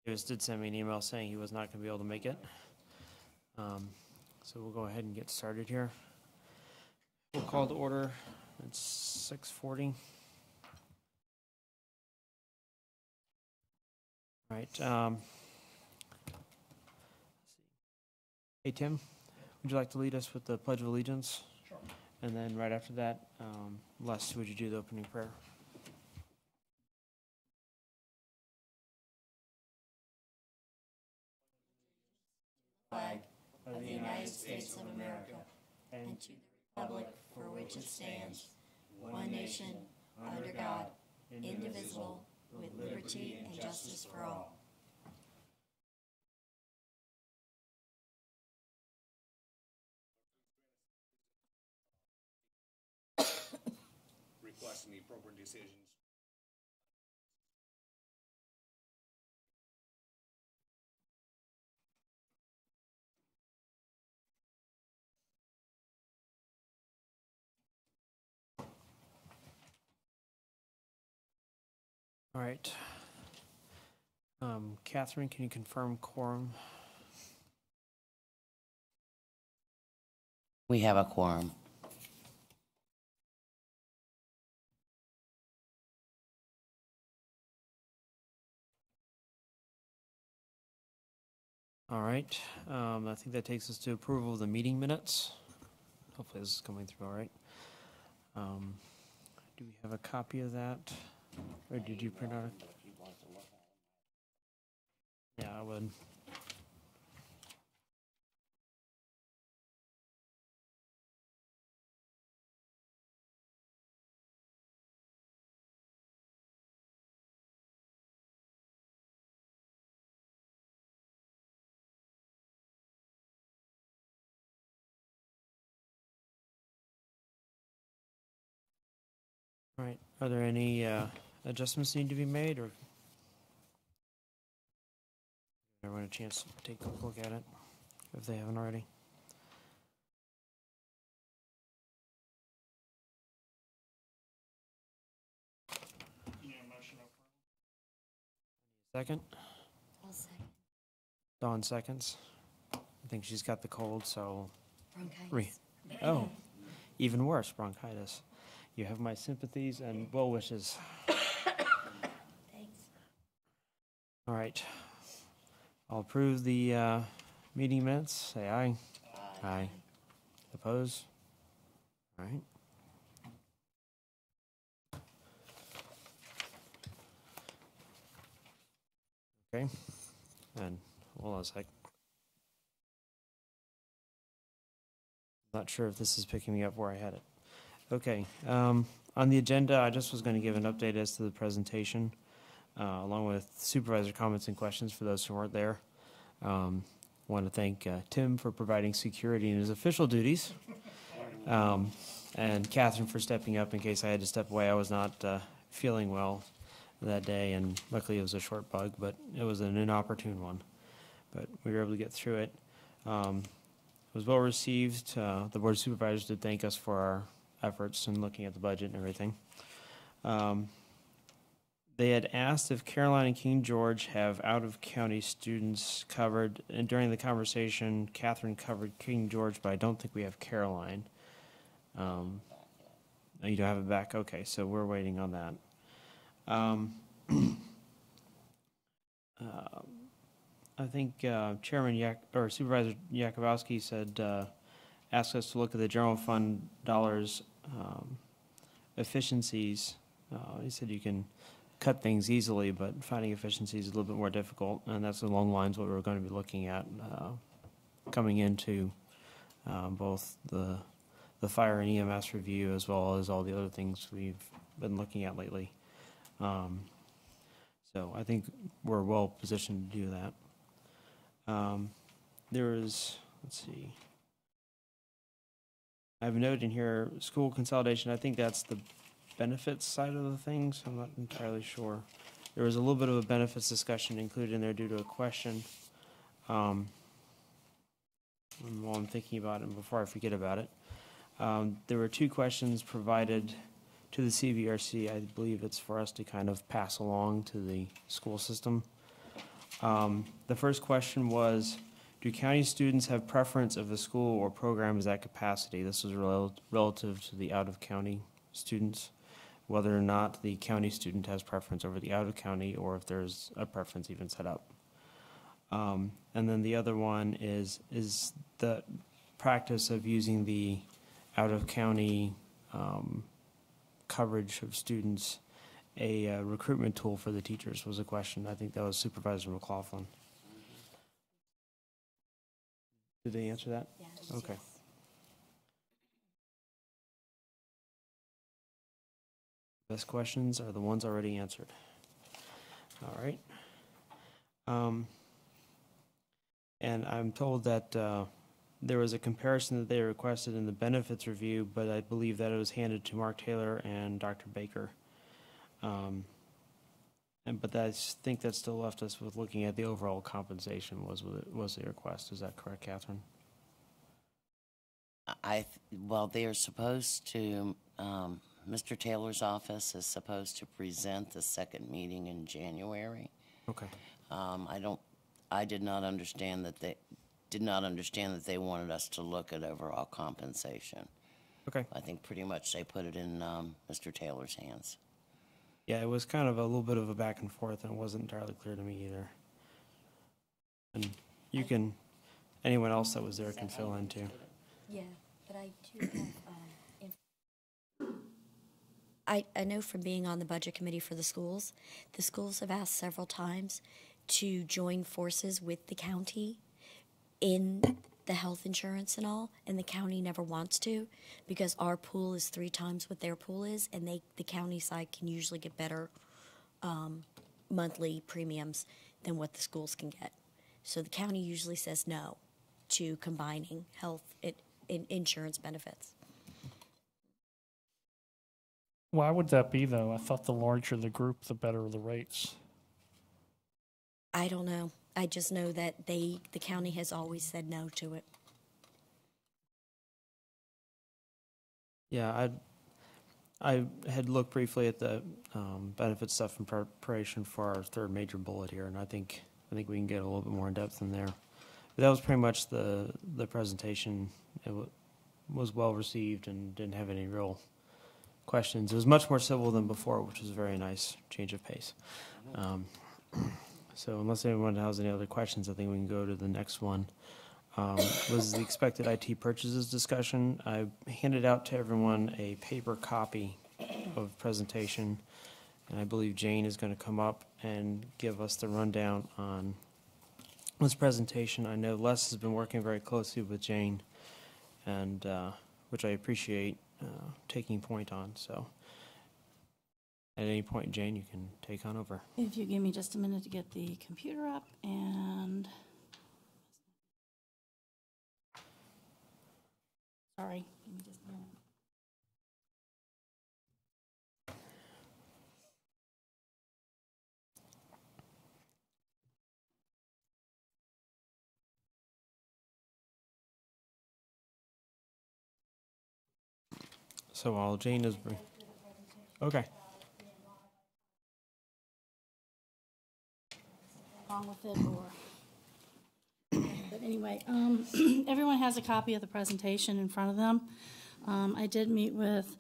Davis did send me an email saying he was not going to be able to make it. So we'll go ahead and get started here. We'll call to order. It's 6:40. All right. Hey, Tim, would you like to lead us with the Pledge of Allegiance? Sure. And then right after that, Les, would you do the opening prayer? Flag of the United States of America and to the republic for which it stands, one nation, under God, indivisible, with liberty and justice for all. Requesting the appropriate decisions. All right. Catherine, can you confirm quorum? We have a quorum. All right. I think that takes us to approval of the meeting minutes. Hopefully this is coming through all right. Do we have a copy of that? Or did you print out it? Yeah, I would. All right. Are there any adjustments need to be made, or everyone a chance to take a look at it if they haven't already? Second? I'll second. Dawn seconds. I think she's got the cold, so. Bronchitis. Oh, even worse, bronchitis. You have my sympathies and well wishes. Thanks. All right. I'll approve the meeting minutes. Say aye. Aye. Oppose? All right. Okay. And hold on a sec. Not sure if this is picking me up where I had it. Okay. On the agenda, I just was going to give an update as to the presentation, along with supervisor comments and questions for those who weren't there. Want to thank Tim for providing security in his official duties, and Catherine for stepping up in case I had to step away. I was not feeling well that day, and luckily it was a short bug, but it was an inopportune one. But we were able to get through it. It was well received. The Board of Supervisors did thank us for our efforts in looking at the budget and everything. They had asked if Caroline and King George have out-of-county students covered, and during the conversation, Catherine covered King George, but I don't think we have Caroline. Oh, you don't have it back? Okay, so we're waiting on that. I think Chairman Supervisor Yakubowski said, asked us to look at the general fund dollars efficiencies. He said you can cut things easily, but finding efficiencies is a little bit more difficult, and that's along the lines what we're going to be looking at coming into both the fire and EMS review, as well as all the other things we've been looking at lately. So I think we're well positioned to do that. There is, let's see, I have a note in here, school consolidation. I think that's the benefits side of the things. I'm not entirely sure. There was a little bit of a benefits discussion included in there due to a question. And while I'm thinking about it, before I forget about it, there were two questions provided to the CBRC. I believe it's for us to kind of pass along to the school system. The first question was, do county students have preference if a school or program is at capacity? This was relative to the out-of-county students, whether or not the county student has preference over the out-of-county, or if there's a preference even set up. And then the other one is the practice of using the out-of-county coverage of students a recruitment tool for the teachers, was a question. I think that was Supervisor McLaughlin. Did they answer that? Yeah. Okay. Yes. Best questions are the ones already answered. All right. And I'm told that there was a comparison that they requested in the benefits review, but I believe that it was handed to Mark Taylor and Dr. Baker. But I think that still left us with looking at the overall compensation was the request. Is that correct, Catherine? Well, they are supposed to, Mr. Taylor's office is supposed to present the second meeting in January. Okay. I did not understand that they wanted us to look at overall compensation. Okay. I think pretty much they put it in Mr. Taylor's hands. Yeah, it was kind of a little bit of a back and forth, and it wasn't entirely clear to me either. And you can, anyone else that was there can fill in too. Yeah, but I do have, I know from being on the budget committee for the schools have asked several times to join forces with the county in the health insurance and all, and the county never wants to because our pool is 3 times what their pool is, and the county side can usually get better monthly premiums than what the schools can get. So the county usually says no to combining health and insurance benefits. Why would that be, though? I thought the larger the group, the better the rates. I don't know. I just know that the county has always said no to it. Yeah, I had looked briefly at the benefit stuff in preparation for our third major bullet here, and I think we can get a little bit more in depth in there. But that was pretty much the presentation. It was well received and didn't have any real questions. It was much more civil than before, which was a very nice change of pace. So unless anyone has any other questions, I think we can go to the next one. Was the expected IT purchases discussion. I handed out to everyone a paper copy of presentation, and I believe Jane is going to come up and give us the rundown on this presentation. I know Les has been working very closely with Jane, and which I appreciate taking point on. So at any point, Jane, you can take on over. If you give me just a minute to get the computer up and... Sorry, give me just a minute. So while Jane is... Okay. Along with it, or... But anyway, everyone has a copy of the presentation in front of them. I did meet with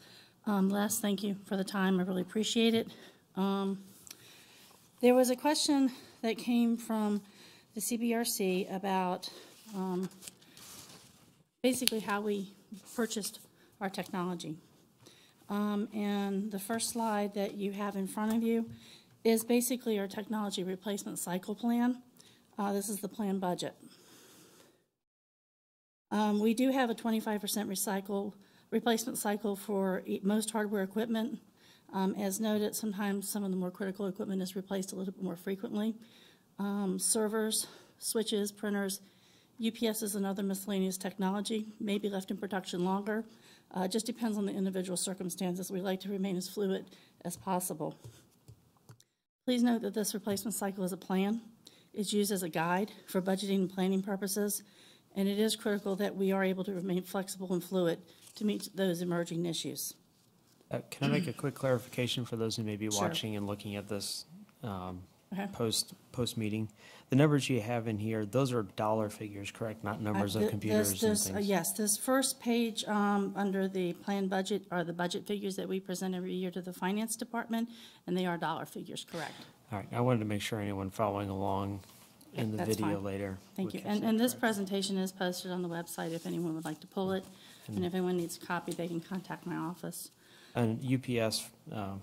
Les. Thank you for the time. I really appreciate it. There was a question that came from the CBRC about basically how we purchased our technology. And the first slide that you have in front of you is basically our technology replacement cycle plan. This is the plan budget. We do have a 25% replacement cycle for most hardware equipment. As noted, sometimes some of the more critical equipment is replaced a little bit more frequently. Servers, switches, printers, UPSs and other miscellaneous technology may be left in production longer. It just depends on the individual circumstances. We like to remain as fluid as possible. Please note that this replacement cycle is a plan. It's used as a guide for budgeting and planning purposes, and it is critical that we are able to remain flexible and fluid to meet those emerging issues. Can I make a quick clarification for those who may be Sure. watching and looking at this Okay. post-meeting. The numbers you have in here, those are dollar figures, correct? Not numbers of computers and things? Yes, this first page under the planned budget are the budget figures that we present every year to the finance department, and they are dollar figures, correct? All right, I wanted to make sure anyone following along in the That's video fine. later. Thank would you. catch that And this correctly. presentation is posted on the website if anyone would like to pull it. And if anyone needs a copy, they can contact my office. And UPS,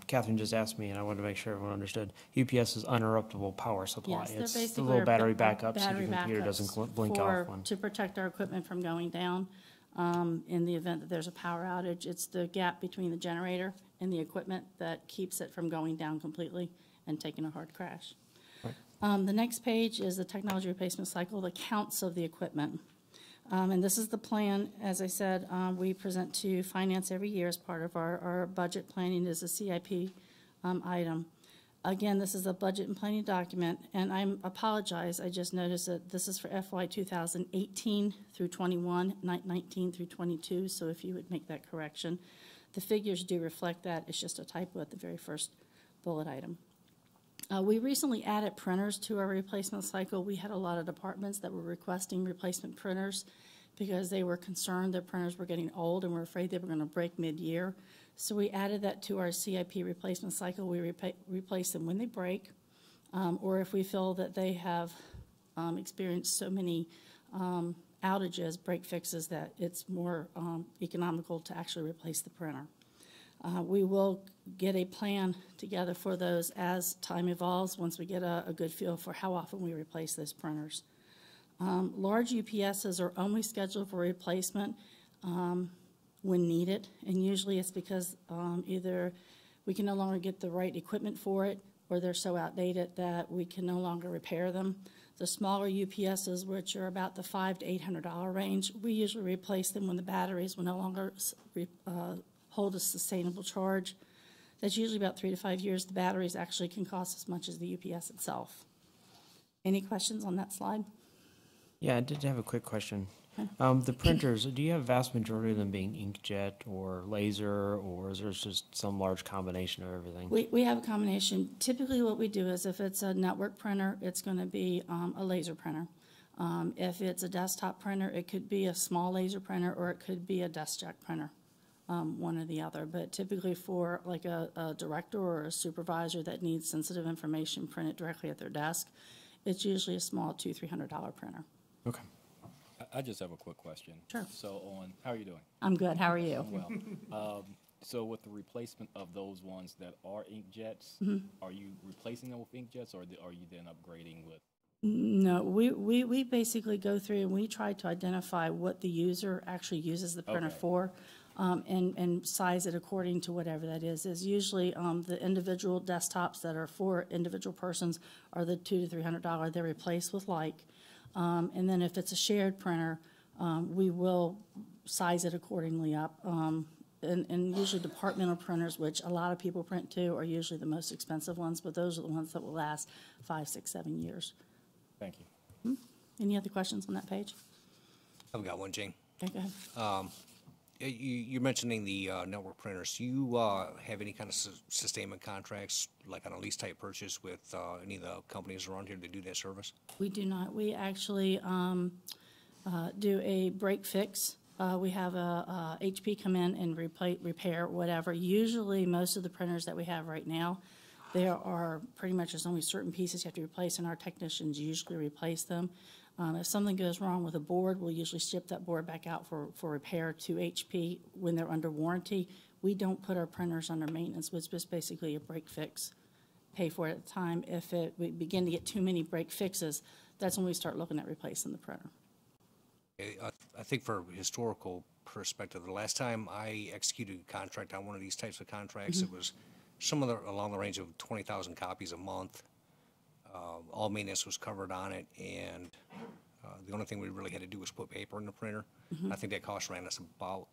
Catherine just asked me, and I wanted to make sure everyone understood, UPS is uninterruptible power supply. Yes, they're It's the basically little our battery our backup, so battery your computer backups doesn't blink for- off one. To protect our equipment from going down in the event that there's a power outage. It's the gap between the generator and the equipment that keeps it from going down completely and taking a hard crash. The next page is the technology replacement cycle, the counts of the equipment. And this is the plan, as I said, we present to finance every year as part of our budget planning is a CIP item. Again, this is a budget and planning document, and I apologize, I just noticed that this is for FY 2018 through 21, 19 through 22, so if you would make that correction. The figures do reflect that, it's just a typo at the very first bullet item. We recently added printers to our replacement cycle. We had a lot of departments that were requesting replacement printers because they were concerned their printers were getting old and were afraid they were going to break mid-year. So we added that to our CIP replacement cycle. We replace them when they break, or if we feel that they have experienced so many outages, break fixes, that it's more economical to actually replace the printer. We will get a plan together for those as time evolves, once we get a good feel for how often we replace those printers. Large UPSs are only scheduled for replacement when needed, and usually it's because either we can no longer get the right equipment for it, or they're so outdated that we can no longer repair them. The smaller UPSs, which are about the $500 to $800 range, we usually replace them when the batteries will no longer hold a sustainable charge. That's usually about 3 to 5 years. The batteries actually can cost as much as the UPS itself. Any questions on that slide? Yeah, I did have a quick question. The printers, do you have a vast majority of them being inkjet or laser, or is there just some large combination of everything? We have a combination. Typically what we do is if it's a network printer, it's going to be a laser printer. If it's a desktop printer, it could be a small laser printer or it could be a DeskJet printer, one or the other. But typically for like a director or a supervisor that needs sensitive information printed directly at their desk, it's usually a small $200 to $300 printer. Okay. I just have a quick question. Sure. So how are you doing? I'm good. How are you? Well, so with the replacement of those ones that are inkjets, are you replacing them with inkjets, or are you then upgrading with? No, we basically go through and we try to identify what the user actually uses the printer Okay. for, and size it according to whatever that is. Is usually the individual desktops that are for individual persons are the $200 to $300. They're replaced with like. And then if it's a shared printer, we will size it accordingly up. And usually departmental printers, which a lot of people print to, are usually the most expensive ones, but those are the ones that will last 5, 6, 7 years. Thank you. Any other questions on that page? I've got one, Jane. Okay, go ahead. You're mentioning the network printers. Do you have any kind of sustainment contracts, like on a lease type purchase with any of the companies around here to do that service? We do not. We actually do a break fix. We have a HP come in and repair whatever. Usually, most of the printers that we have right now, there are pretty much there's only certain pieces you have to replace, and our technicians usually replace them. If something goes wrong with a board, we'll usually ship that board back out for repair to HP when they're under warranty. We don't put our printers under maintenance, which is basically a break fix. Pay for it at the time. If we begin to get too many break fixes, that's when we start looking at replacing the printer. I think for historical perspective, the last time I executed a contract on one of these types of contracts, it was somewhere along the range of 20,000 copies a month. All maintenance was covered on it, and the only thing we really had to do was put paper in the printer. I think that cost ran us about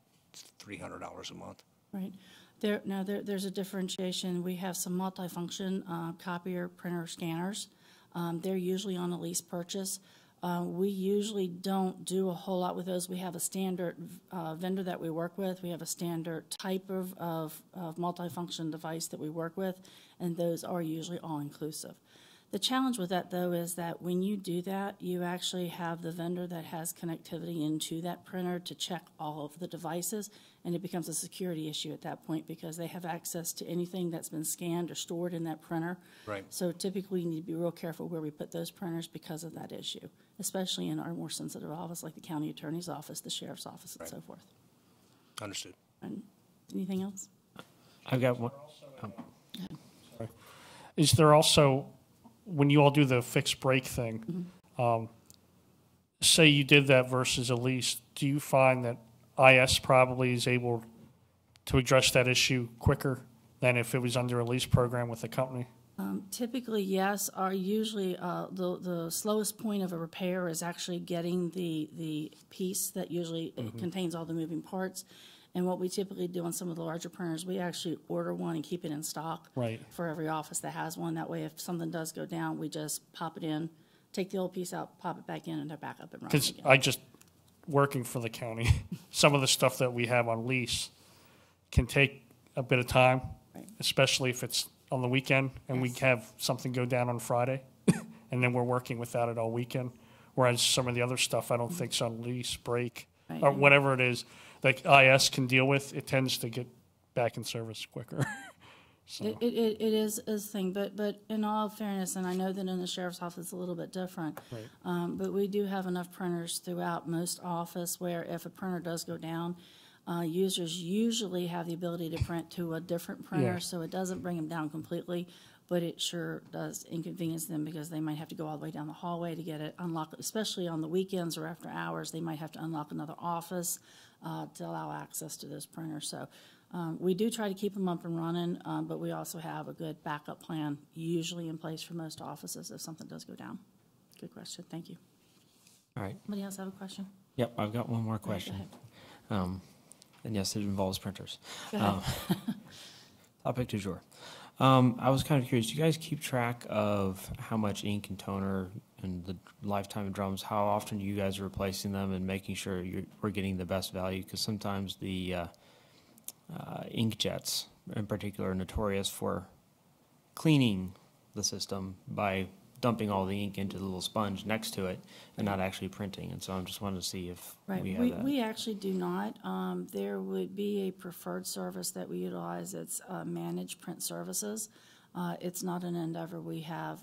$300 a month. Right. There's a differentiation. We have some multifunction copier, printer, scanners. They're usually on a lease purchase. We usually don't do a whole lot with those. We have a standard vendor that we work with. We have a standard type of multifunction device that we work with, and those are usually all-inclusive. The challenge with that, though, is that when you do that, you actually have the vendor that has connectivity into that printer to check all of the devices, and it becomes a security issue at that point because they have access to anything that's been scanned or stored in that printer. Right. So typically, we need to be real careful where we put those printers because of that issue, especially in our more sensitive office, like the county attorney's office, the sheriff's office, and so forth. Understood. And anything else? I've got one. Is there also, when you all do the fixed break thing, say you did that versus a lease, do you find that IS probably is able to address that issue quicker than if it was under a lease program with the company? Typically, yes. Usually, the slowest point of a repair is actually getting the piece that usually contains all the moving parts. And what we typically do on some of the larger printers, we actually order one and keep it in stock for every office that has one. That way, if something does go down, we just pop it in, take the old piece out, pop it back in, and they're back up and running Because again. I just, working for the county, some of the stuff that we have on lease can take a bit of time, especially if it's on the weekend and we have something go down on Friday, and then we're working without it all weekend. Whereas some of the other stuff I don't think's on lease, break, or whatever it is, like IS can deal with, it tends to get back in service quicker. So. It is a thing, but in all fairness, and I know that in the sheriff's office it's a little bit different, but we do have enough printers throughout most office where if a printer does go down, users usually have the ability to print to a different printer, so it doesn't bring them down completely, but it sure does inconvenience them because they might have to go all the way down the hallway to get it unlocked, especially on the weekends or after hours. They might have to unlock another office to allow access to those printers. So we do try to keep them up and running, but we also have a good backup plan usually in place for most offices if something does go down. Good question. Thank you. All right. Somebody else have a question? Yep, I've got one more Go question. ahead. And yes, it involves printers. Go ahead. Topic du jour. I was kind of curious, do you guys keep track of how much ink and toner and the lifetime of drums, how often you guys are replacing them and making sure we're getting the best value? Because sometimes the inkjets in particular are notorious for cleaning the system by dumping all the ink into the little sponge next to it and not actually printing. And so I'm just wanting to see if we have that. We actually do not. There would be a preferred service that we utilize. It's managed print services. It's not an endeavor we have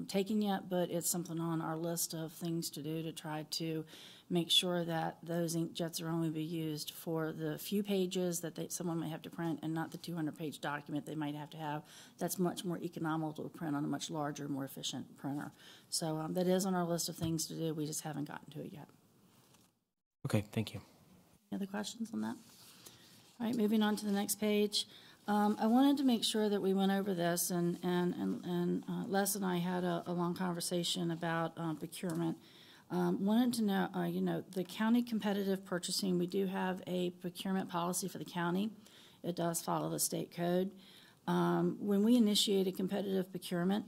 taken yet, but it's something on our list of things to do to try to make sure that those inkjets are only be used for the few pages that someone may have to print and not the 200-page document they might have to have. That's much more economical to print on a much larger, more efficient printer. So that is on our list of things to do. We just haven't gotten to it yet. Okay, thank you. Any other questions on that? All right, moving on to the next page. I wanted to make sure that we went over this, and Les and I had a long conversation about procurement. Wanted to know, the county competitive purchasing, we do have a procurement policy for the county. It does follow the state code. When we initiate a competitive procurement,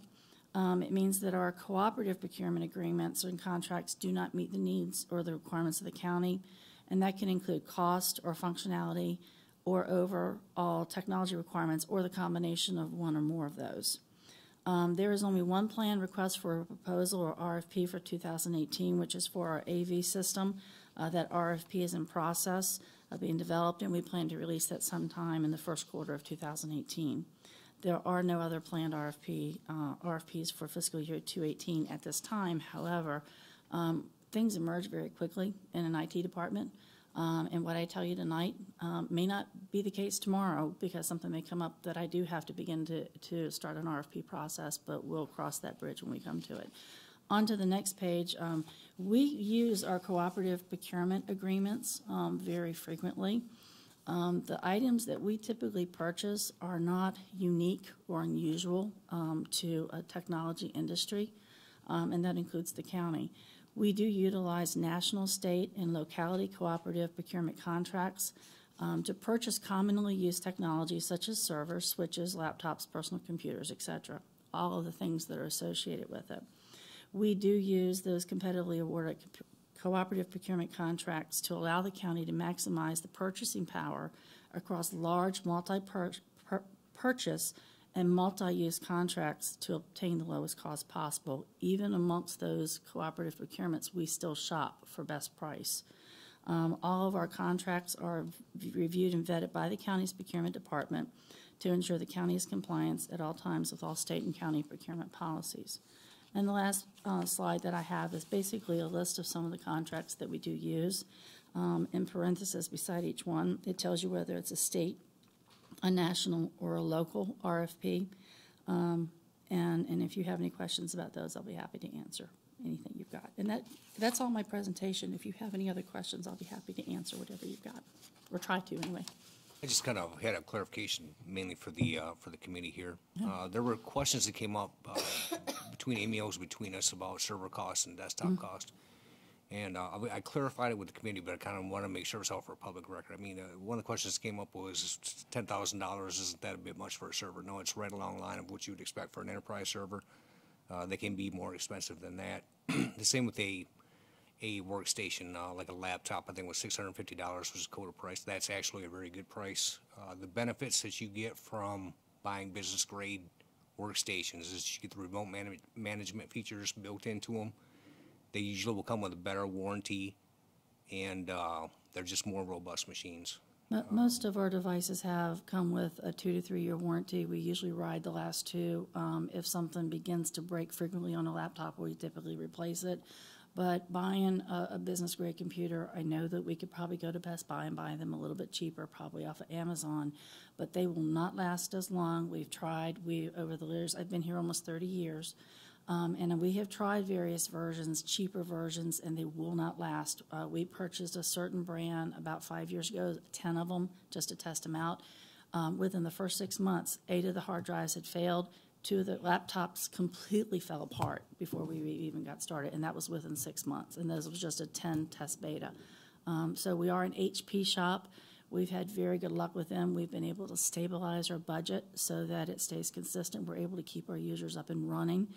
it means that our cooperative procurement agreements and contracts do not meet the needs or the requirements of the county, and that can include cost or functionality or overall technology requirements or the combination of one or more of those. There is only one planned request for a proposal or RFP for 2018, which is for our AV system. That RFP is in process of being developed, and we plan to release that sometime in the first quarter of 2018. There are no other planned RFPs for fiscal year 2018 at this time. However, things emerge very quickly in an IT department. And what I tell you tonight may not be the case tomorrow because something may come up that I do have to begin to start an RFP process, but we'll cross that bridge when we come to it. On to the next page. We use our cooperative procurement agreements very frequently. The items that we typically purchase are not unique or unusual to a technology industry, and that includes the county. We do utilize national, state, and locality cooperative procurement contracts to purchase commonly used technologies such as servers, switches, laptops, personal computers, etc., all of the things that are associated with it. We do use those competitively awarded cooperative procurement contracts to allow the county to maximize the purchasing power across large multi-purchase and multi-use contracts to obtain the lowest cost possible. Even amongst those cooperative procurements, we still shop for best price. All of our contracts are reviewed and vetted by the county's procurement department to ensure the county's compliance at all times with all state and county procurement policies. And the last slide that I have is basically a list of some of the contracts that we do use. In parentheses beside each one, it tells you whether it's a state, a national, or a local RFP. And if you have any questions about those, I'll be happy to answer anything you've got. And that's all my presentation. If you have any other questions, I'll be happy to answer whatever you've got, or try to anyway. I just kind of had a clarification mainly for the committee here. There were questions that came up between emails between us about server costs and desktop cost. And I clarified it with the committee, but I kind of want to make sure it's all for public record. I mean, one of the questions that came up was $10,000, isn't that a bit much for a server? No, it's right along the line of what you would expect for an enterprise server. They can be more expensive than that. The same with a workstation, like a laptop, I think was $650, which is quota price. That's actually a very good price. The benefits that you get from buying business grade workstations is you get the remote management features built into them. They usually will come with a better warranty, and they're just more robust machines. Most of our devices have come with a 2 to 3 year warranty. We usually ride the last 2. If something begins to break frequently on a laptop, we typically replace it. But buying a business grade computer, I know that we could probably go to Best Buy and buy them a little bit cheaper, probably off of Amazon, but they will not last as long. We've tried, over the years, I've been here almost 30 years, and we have tried various versions, cheaper versions, and they will not last. We purchased a certain brand about 5 years ago, 10 of them, just to test them out. Within the first 6 months, 8 of the hard drives had failed. 2 of the laptops completely fell apart before we even got started, and that was within 6 months, and this was just a 10 test beta. So we are an HP shop. We've had very good luck with them. We've been able to stabilize our budget so that it stays consistent. We're able to keep our users up and running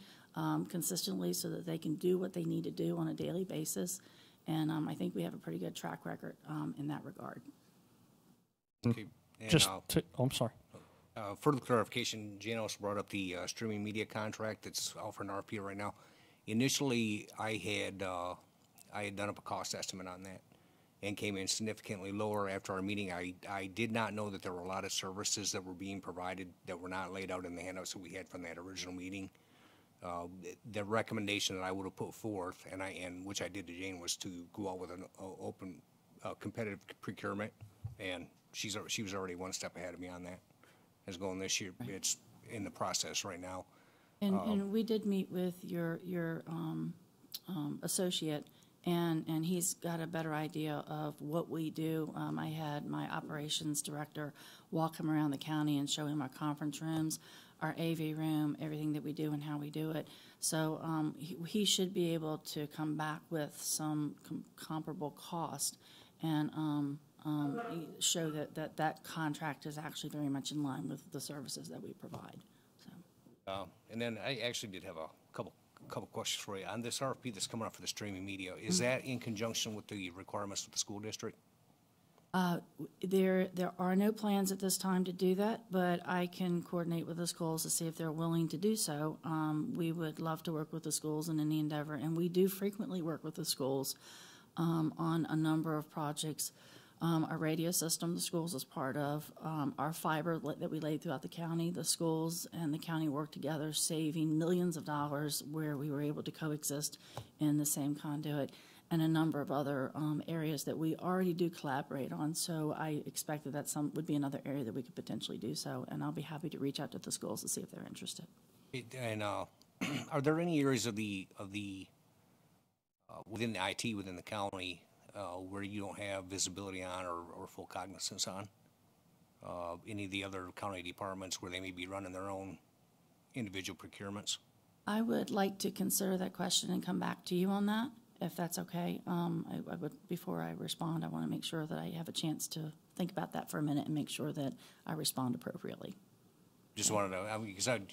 consistently so that they can do what they need to do on a daily basis, and I think we have a pretty good track record in that regard. Okay. And, I'm sorry. Further clarification, Jan also brought up the streaming media contract that's out for an RFP right now. Initially, I had done up a cost estimate on that and came in significantly lower after our meeting. I did not know that there were a lot of services that were being provided that were not laid out in the handouts that we had from that original meeting. The recommendation that I would have put forth, and which I did to Jane, was to go out with an open competitive procurement, and she was already one step ahead of me on that. Is going this year. It's in the process right now. And we did meet with your associate, and he's got a better idea of what we do. I had my operations director walk him around the county and show him our conference rooms, our AV room, everything that we do and how we do it. So he should be able to come back with some comparable cost and show that contract is actually very much in line with the services that we provide. So. And then I actually did have a couple questions for you on this RFP that's coming up for the streaming media. Is that in conjunction with the requirements of the school district? There are no plans at this time to do that, but I can coordinate with the schools to see if they're willing to do so. We would love to work with the schools in any endeavor, and we do frequently work with the schools on a number of projects. Our radio system, the schools is part of, our fiber that we laid throughout the county, the schools and the county worked together, saving millions of dollars where we were able to coexist in the same conduit, and a number of other areas that we already do collaborate on. So I expect that would be another area that we could potentially do so, and I'll be happy to reach out to the schools to see if they're interested. And are there any areas of the within the IT within the county where you don't have visibility on or full cognizance on? Any of the other county departments where they may be running their own individual procurements? I would like to consider that question and come back to you on that, if that's okay. I would, before I respond, I want to make sure that I have a chance to think about that for a minute and make sure that I respond appropriately. Just wanted to, because I've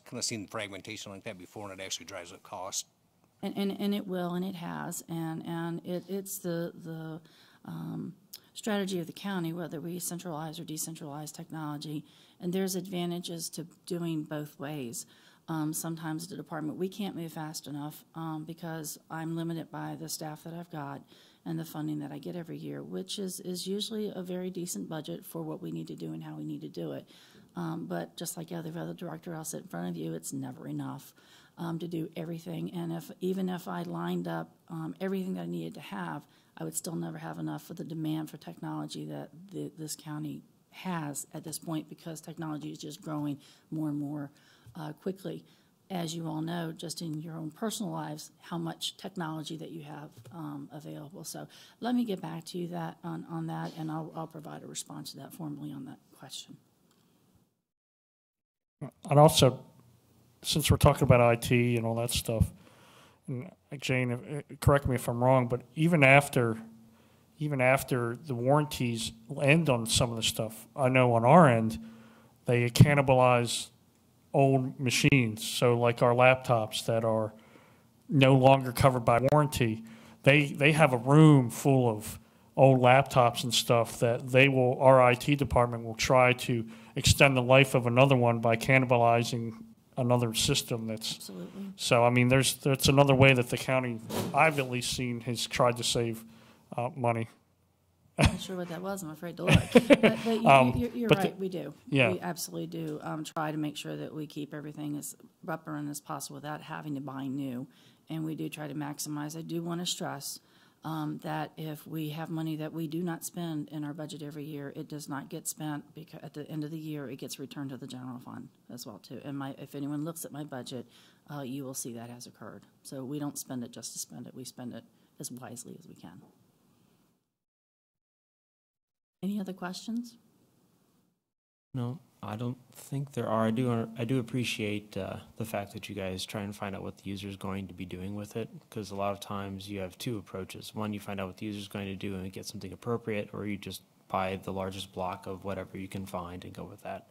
kind of seen fragmentation like that before, and it actually drives up cost. And it will, and it has, and it's the strategy of the county, whether we centralize or decentralize technology, And there's advantages to doing both ways. Sometimes the department, we can't move fast enough because I'm limited by the staff that I've got and the funding that I get every year, which is usually a very decent budget for what we need to do and how we need to do it. But just like every other director I'll sit in front of you, it's never enough to do everything. And even if I lined up everything that I needed to have, I would still never have enough for the demand for technology that this county has at this point, because technology is just growing more and more quickly. As you all know, just in your own personal lives, how much technology that you have available. So let me get back to you on that, and I'll provide a response to that formally on that question. And also, since we're talking about IT and all that stuff, and Jane, correct me if I'm wrong, but even after the warranties end on some of the stuff, I know on our end, they cannibalize old machines. So like our laptops that are no longer covered by warranty, they have a room full of old laptops and stuff that our IT department will try to extend the life of another one by cannibalizing another system that's. Absolutely. So, I mean, that's another way that the county, I've at least seen, has tried to save money. I'm not sure what that was. I'm afraid to look. But you're right. We do. Yeah. We absolutely do try to make sure that we keep everything as up and running as possible without having to buy new. And we do try to maximize. I do want to stress that if we have money that we do not spend in our budget every year, it does not get spent, because at the end of the year, it gets returned to the general fund as well, too. And if anyone looks at my budget, you will see that has occurred. So we don't spend it just to spend it. We spend it as wisely as we can. Any other questions? No, I don't think there are. I do appreciate the fact that you guys try and find out what the user is going to be doing with it, because a lot of times you have two approaches. One, you find out what the user is going to do and get something appropriate, or you just buy the largest block of whatever you can find and go with that.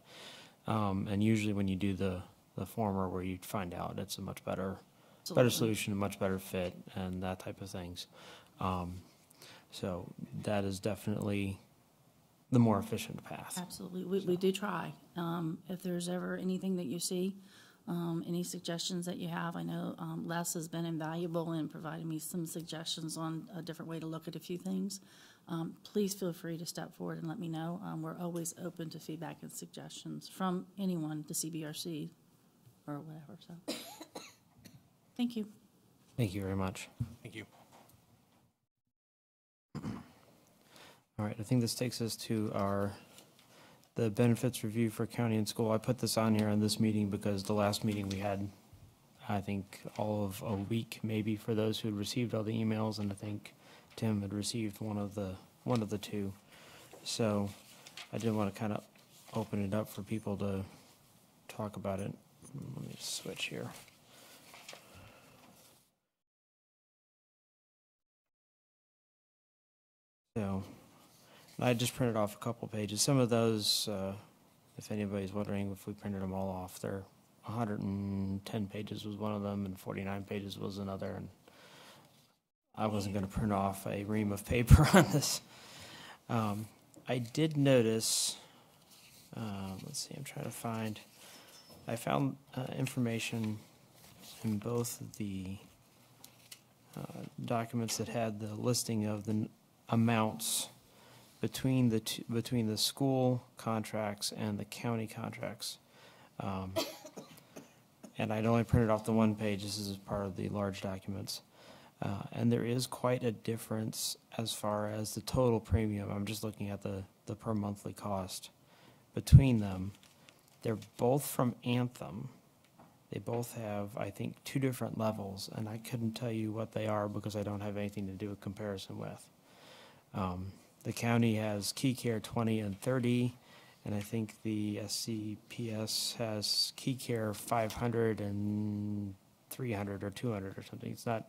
And usually when you do the former, where you find out, it's a much better solution, a much better fit, and that type of things. So that is definitely the more efficient path. Absolutely. We do try. If there's ever anything that you see, any suggestions that you have, I know Les has been invaluable in providing me some suggestions on a different way to look at a few things. Please feel free to step forward and let me know. We're always open to feedback and suggestions from anyone, the CBRC or whatever. So, thank you. Thank you very much. Thank you. All right, I think this takes us to the benefits review for county and school. I put this on here in this meeting because the last meeting we had, I think, all of a week maybe for those who had received all the emails, and I think Tim had received one of the two. So I did want to kind of open it up for people to talk about it. Let me just switch here. So I just printed off a couple pages. Some of those, if anybody's wondering if we printed them all off, they're 110 pages was one of them, and 49 pages was another. And I wasn't going to print off a ream of paper on this. I did notice, let's see, I'm trying to find, I found information in both of the documents that had the listing of the amounts between the school contracts and the county contracts. And I'd only printed off the one page. This is part of the large documents. And there is quite a difference as far as the total premium. I'm just looking at the per monthly cost between them. They're both from Anthem. They both have, I think, two different levels, and I couldn't tell you what they are because I don't have anything to do a comparison with. The county has Key Care 20 and 30, and I think the SCPS has Key Care 500 and 300 or 200 or something. It's not,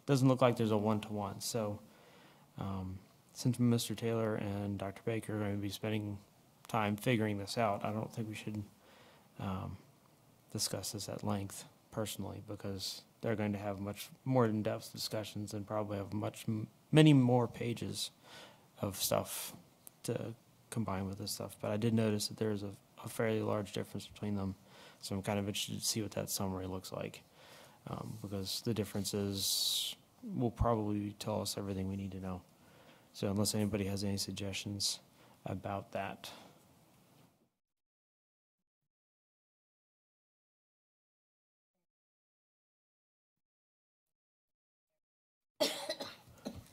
doesn't look like there's a one-to-one. So since Mr. Taylor and Dr. Baker are going to be spending time figuring this out, I don't think we should discuss this at length personally, because they're going to have much more in-depth discussions and probably have many more pages of stuff to combine with this stuff. But I did notice that there's a fairly large difference between them. So I'm kind of interested to see what that summary looks like, because the differences will probably tell us everything we need to know. So unless anybody has any suggestions about that.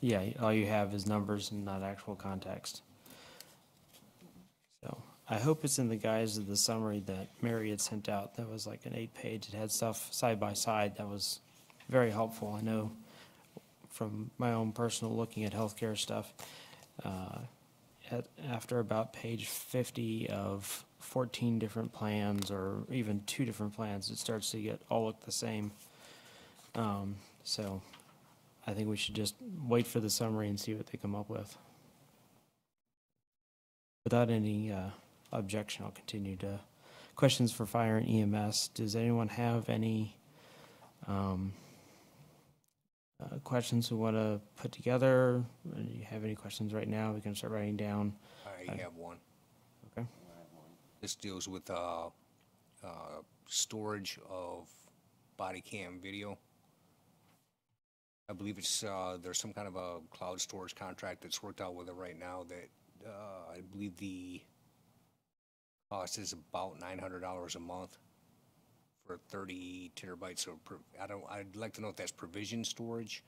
Yeah, all you have is numbers and not actual context. So I hope it's in the guise of the summary that Mary had sent out. That was like an 8-page. It had stuff side by side. That was very helpful. I know from my own personal looking at healthcare stuff, after about page 50 of 14 different plans, or even 2 different plans, it starts to get all look the same. So I think we should just wait for the summary and see what they come up with. Without any objection, I'll continue to questions for fire and EMS. Does anyone have any questions we want to put together? Do you have any questions right now? We can start writing down. I have one. Okay. This deals with storage of body cam video. I believe it's there's some kind of a cloud storage contract that's worked out with it right now that I believe the cost is about $900 a month for 30 terabytes of. I'd like to know if that's provision storage,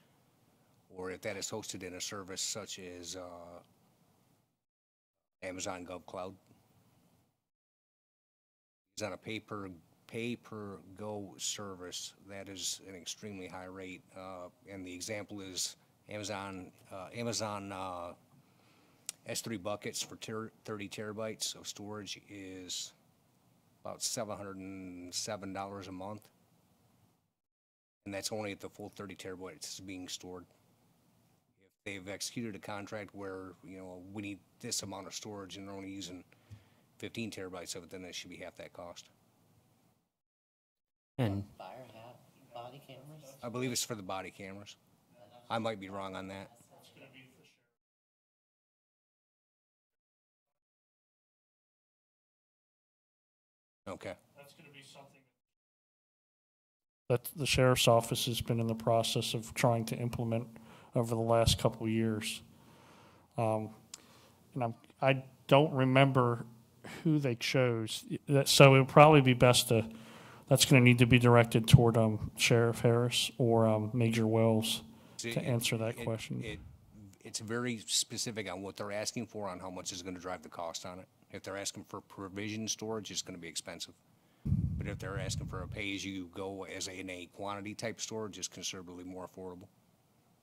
or if that is hosted in a service such as Amazon GovCloud. It's on a pay-per-go service. That is an extremely high rate, and the example is Amazon S3 buckets for 30 terabytes of storage is about $707 a month, and that's only if the full 30 terabytes is being stored. If they've executed a contract where, you know, we need this amount of storage and they're only using 15 terabytes of it, then it should be half that cost. And Fire hat, body cameras? I believe it's for the body cameras. I might be wrong on that. Okay. That's going to be something that the sheriff's office has been in the process of trying to implement over the last couple of years. And I don't remember who they chose, so it would probably be best to. That's going to need to be directed toward Sheriff Harris or Major Wells to answer that question. It's very specific on what they're asking for, on how much is going to drive the cost on it. If they're asking for provision storage, it's going to be expensive. But if they're asking for a pay-as-you-go in a quantity type storage, it's considerably more affordable.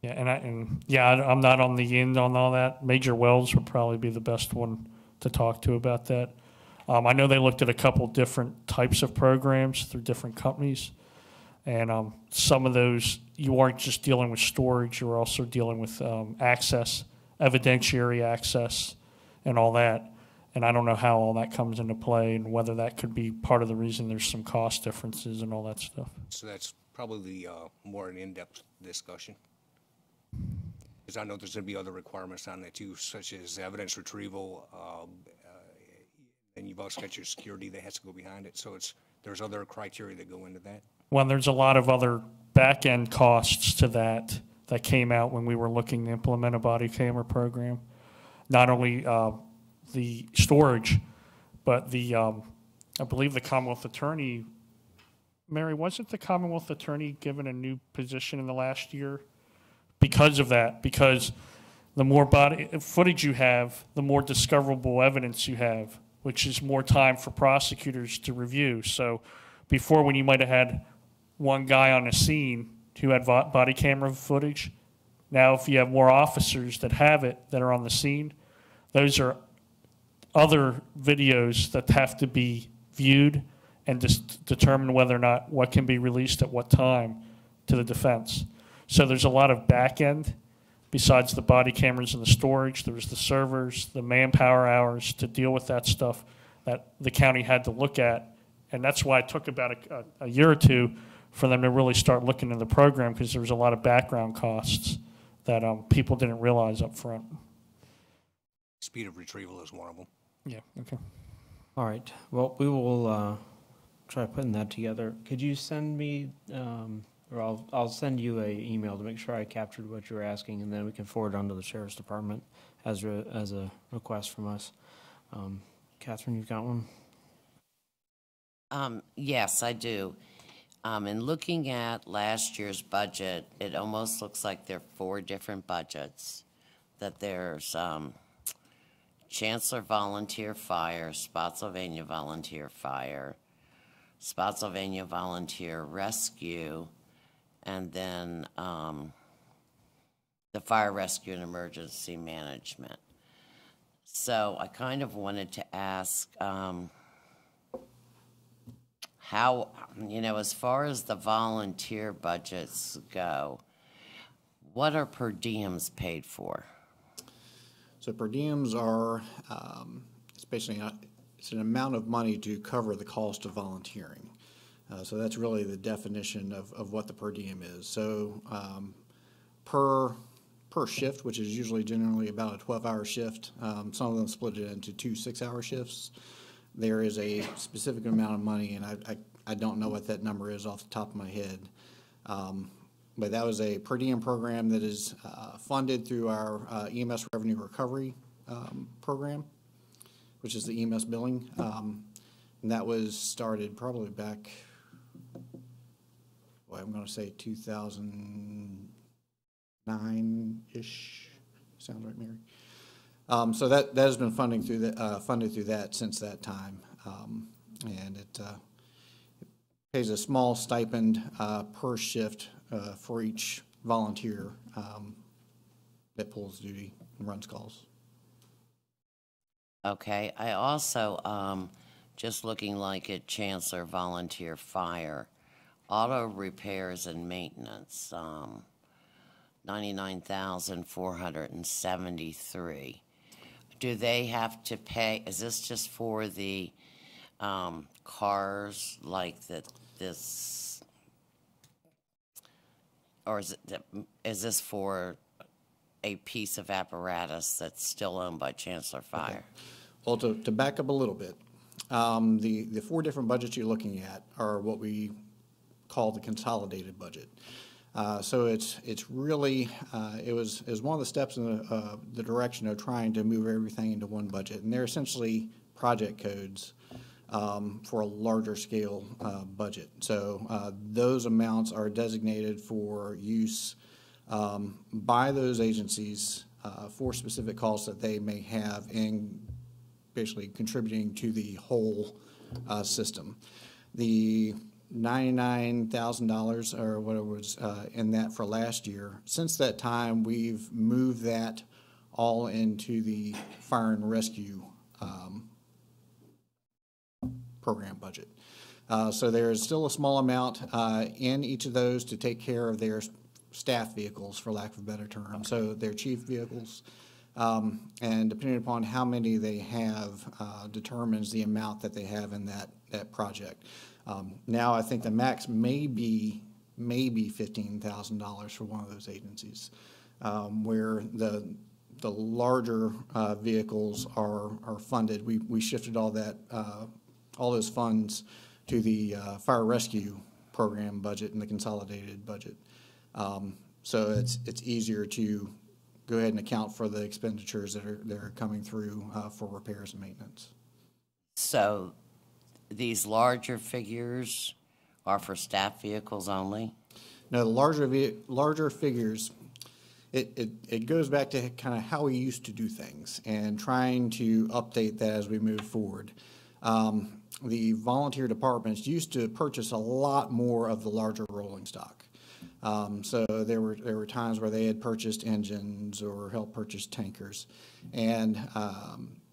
Yeah, I'm not on the end on all that. Major Wells would probably be the best one to talk to about that. I know they looked at a couple different types of programs through different companies, and some of those, you aren't just dealing with storage, you're also dealing with access, evidentiary access, and all that. And I don't know how all that comes into play and whether that could be part of the reason there's some cost differences and all that stuff. So that's probably more an in-depth discussion. Because I know there's going to be other requirements on that too, such as evidence retrieval, and you've also got your security that has to go behind it. So there's other criteria that go into that. Well, there's a lot of other back-end costs to that came out when we were looking to implement a body camera program. Not only the storage, but I believe the Commonwealth Attorney, Mary, wasn't the Commonwealth Attorney given a new position in the last year? Because of that, because the more body footage you have, the more discoverable evidence you have, which is more time for prosecutors to review. So before, when you might have had one guy on a scene who had body camera footage, now if you have more officers that have it, that are on the scene, those are other videos that have to be viewed and determine whether or not what can be released at what time to the defense. So there's a lot of back end besides the body cameras and the storage. There was the servers, the manpower hours to deal with that stuff that the county had to look at. And that's why it took about a year or two for them to really start looking into the program, because there was a lot of background costs that people didn't realize up front. Speed of retrieval is one of them. Yeah, okay. All right, well, we will try putting that together. Could you send me, or I'll send you a email to make sure I captured what you were asking, and then we can forward it on to the Sheriff's Department as a request from us. Catherine, you've got one? Yes, I do. In looking at last year's budget, it almost looks like there are 4 different budgets. That there's Chancellor Volunteer Fire, Spotsylvania Volunteer Fire, Spotsylvania Volunteer Rescue, and then the Fire Rescue and Emergency Management. So I kind of wanted to ask how, as far as the volunteer budgets go, what are per diems paid for? So per diems are, it's basically it's an amount of money to cover the cost of volunteering. So that's really the definition of what the per diem is. So per shift, which is usually generally about a 12-hour shift, some of them split it into 2 6-hour shifts. There is a specific amount of money, and I don't know what that number is off the top of my head. But that was a per diem program that is funded through our EMS Revenue Recovery program, which is the EMS billing. And that was started probably back, I'm going to say 2009-ish. Sounds right, Mary? So that has been funded through that since that time. And it pays a small stipend per shift for each volunteer that pulls duty and runs calls. Okay, I also, just looking like at Chancellor Volunteer Fire, auto repairs and maintenance, $99,473. Do they have to pay, is this just for the cars like this, or is this for a piece of apparatus that's still owned by Chancellor Fire? Okay. Well, to back up a little bit, the 4 different budgets you're looking at are what we call the consolidated budget. So it's really it was one of the steps in the direction of trying to move everything into one budget, and they're essentially project codes for a larger scale budget. So those amounts are designated for use by those agencies for specific costs that they may have in basically contributing to the whole system. The $99,000 or whatever was in that for last year. Since that time, we've moved that all into the fire and rescue program budget. So there is still a small amount in each of those to take care of their staff vehicles, for lack of a better term. Okay. So their chief vehicles, and depending upon how many they have, determines the amount that they have in that project. Now I think the max may be $15,000 for one of those agencies, where the larger vehicles are funded. We shifted all those funds to the fire rescue program budget and the consolidated budget. So it's easier to go ahead and account for the expenditures that are coming through for repairs and maintenance. So these larger figures are for staff vehicles only? No, the larger figures, it goes back to kind of how we used to do things and trying to update that as we move forward. The volunteer departments used to purchase a lot more of the larger rolling stock. So there were times where they had purchased engines or helped purchase tankers. And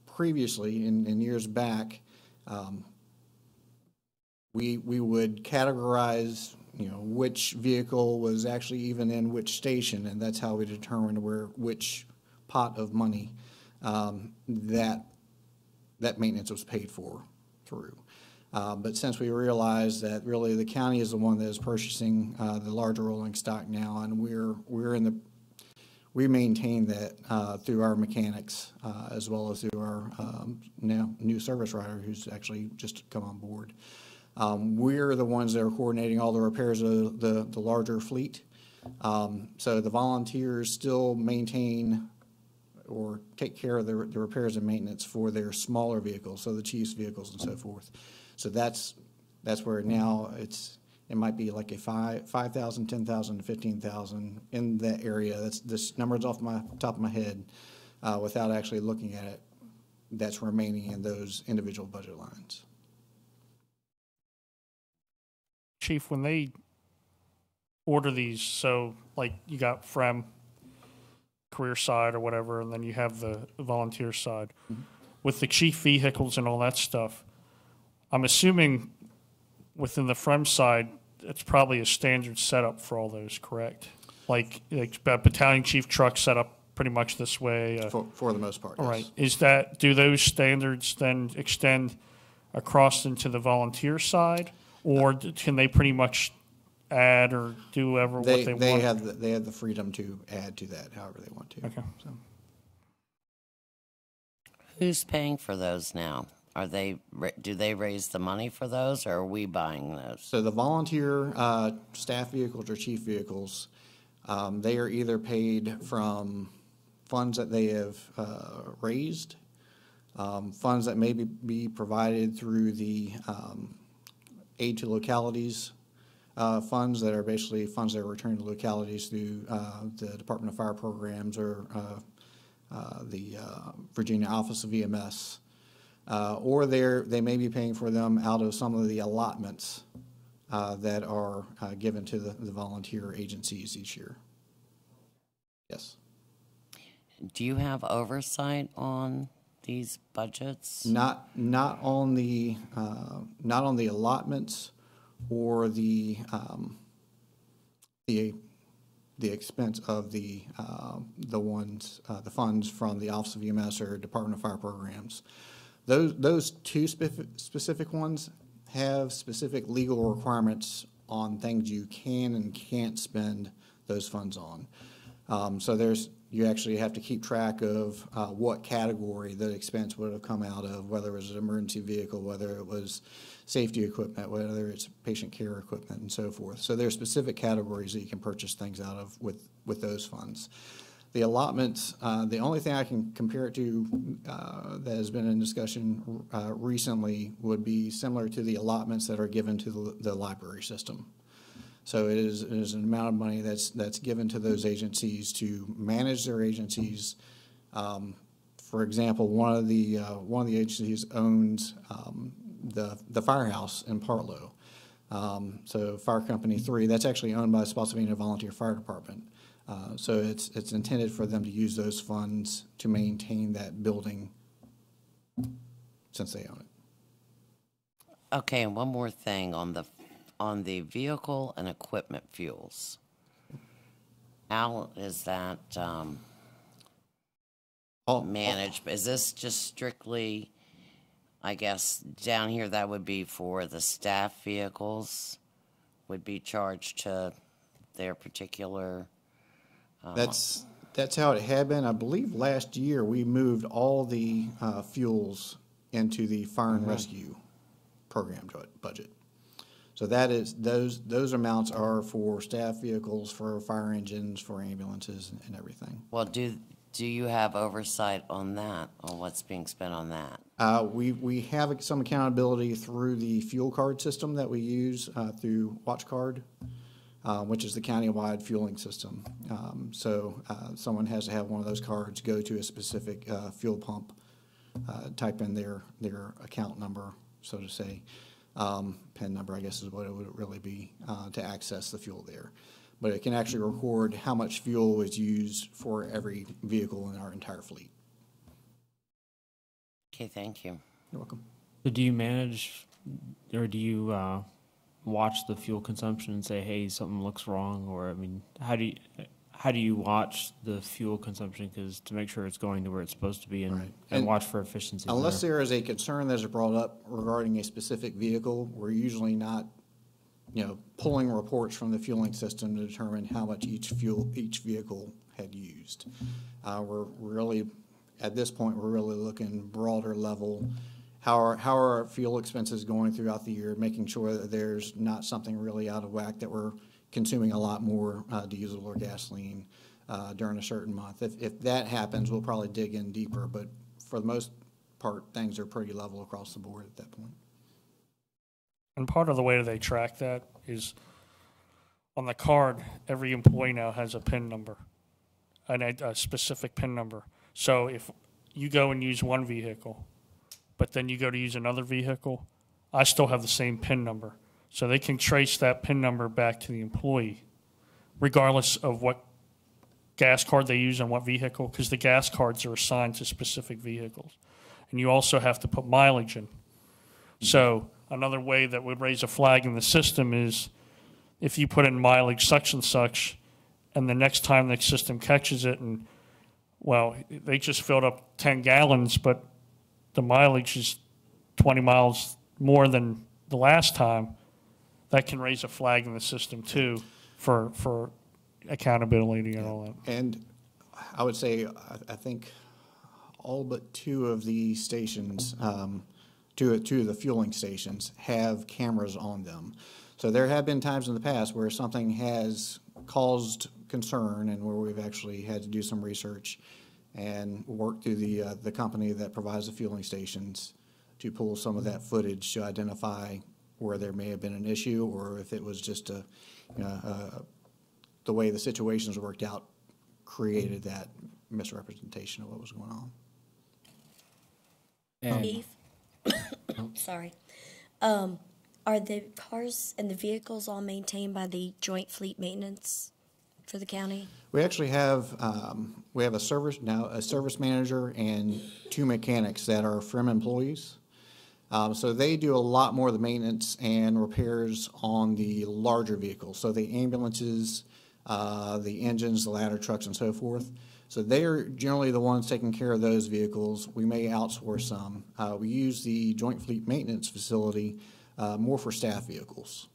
previously, in years back, we would categorize, which vehicle was actually even in which station, and that's how we determined which pot of money that maintenance was paid for through. But since we realized that really the county is the one that is purchasing the larger rolling stock now, and we're we maintain that through our mechanics as well as through our now new service writer who's actually just come on board. We're the ones that are coordinating all the repairs of the larger fleet. So the volunteers still maintain or take care of the repairs and maintenance for their smaller vehicles, so the chief's vehicles and so forth. So that's where now it might be like a 5,000, 10,000, 15,000 in that area. This number's off my top of my head without actually looking at it. That's remaining in those individual budget lines. Chief, when they order these, so like you got FREM, career side or whatever, and then you have the volunteer side. Mm-hmm. With the chief vehicles and all that stuff, I'm assuming within the FREM side, it's probably a standard setup for all those, correct? Like a battalion chief truck set up pretty much this way. For the most part, yes. Right. Do those standards then extend across into the volunteer side, or can they pretty much add or do what they want? They have the freedom to add to that however they want to. Okay. So. Who's paying for those now? Do they raise the money for those, or are we buying those? So the volunteer staff vehicles or chief vehicles, they are either paid from funds that they have raised, funds that may be provided through the aid to localities funds that are basically funds that are returned to localities through the Department of Fire programs or the Virginia Office of EMS. Or they may be paying for them out of some of the allotments that are given to the volunteer agencies each year. Yes. Do you have oversight on these budgets? Not on the allotments or the expense of the funds from the Office of EMS or Department of Fire programs. Those two specific ones have specific legal requirements on things you can and can't spend those funds on. So you actually have to keep track of what category the expense would have come out of, whether it was an emergency vehicle, whether it was safety equipment, whether it's patient care equipment, and so forth. So there are specific categories that you can purchase things out of with those funds. The allotments, the only thing I can compare it to that has been in discussion recently would be similar to the allotments that are given to the library system. So it is an amount of money that's given to those agencies to manage their agencies. For example, one of the agencies owns the firehouse in Partlow. So Fire Company 3, that's actually owned by the Spotsylvania Volunteer Fire Department. So it's intended for them to use those funds to maintain that building since they own it. Okay, and one more thing on the vehicle and equipment fuels. How is that managed? Is this just strictly, I guess, down here that would be for the staff vehicles would be charged to their particular... That's how it had been. I believe last year we moved all the fuels into the fire and rescue program budget. So that is those amounts are for staff vehicles, for fire engines, for ambulances, and everything. Well, do you have oversight on that, on what's being spent on that? We have some accountability through the fuel card system that we use through WatchCard. Which is the countywide fueling system. So someone has to have one of those cards, go to a specific fuel pump, type in their account number, so to say. PIN number, I guess is what it would really be, to access the fuel there. But it can actually record how much fuel was used for every vehicle in our entire fleet. Okay, thank you. You're welcome. So do you manage, or do you watch the fuel consumption and say, hey, something looks wrong? Or, I mean, how do you watch the fuel consumption to make sure it's going to where it's supposed to be and watch for efficiency? Unless there is a concern that is brought up regarding a specific vehicle, we're usually not pulling reports from the fueling system to determine how much each vehicle had used. We're really, at this point, we're really looking broader level. How are our fuel expenses going throughout the year, making sure that there's not something really out of whack, that we're consuming a lot more diesel or gasoline during a certain month. If that happens, we'll probably dig in deeper, but for the most part, things are pretty level across the board at that point. And part of the way that they track that is on the card, every employee now has a PIN number, a specific PIN number. So if you go and use one vehicle, but then you go to use another vehicle, I still have the same PIN number. So they can trace that PIN number back to the employee, regardless of what gas card they use on what vehicle, because the gas cards are assigned to specific vehicles. And you also have to put mileage in. So another way that would raise a flag in the system is if you put in mileage such and such, and the next time the system catches it, and, well, they just filled up 10 gallons, but the mileage is 20 miles more than the last time, that can raise a flag in the system too for accountability and all that. And I would say, I think all but two of the stations, two of the fueling stations have cameras on them. So there have been times in the past where something has caused concern and where we've actually had to do some research and work through the company that provides the fueling stations to pull some of that footage to identify where there may have been an issue, or if it was just the way the situations worked out created that misrepresentation of what was going on. Steve? Sorry. Are the cars and the vehicles all maintained by the Joint Fleet Maintenance for the county? We actually have a service manager and 2 mechanics that are FRIM employees. So they do a lot more of the maintenance and repairs on the larger vehicles. So the ambulances, the engines, the ladder trucks, and so forth. So they are generally the ones taking care of those vehicles. We may outsource some. We use the Joint Fleet Maintenance facility more for staff vehicles.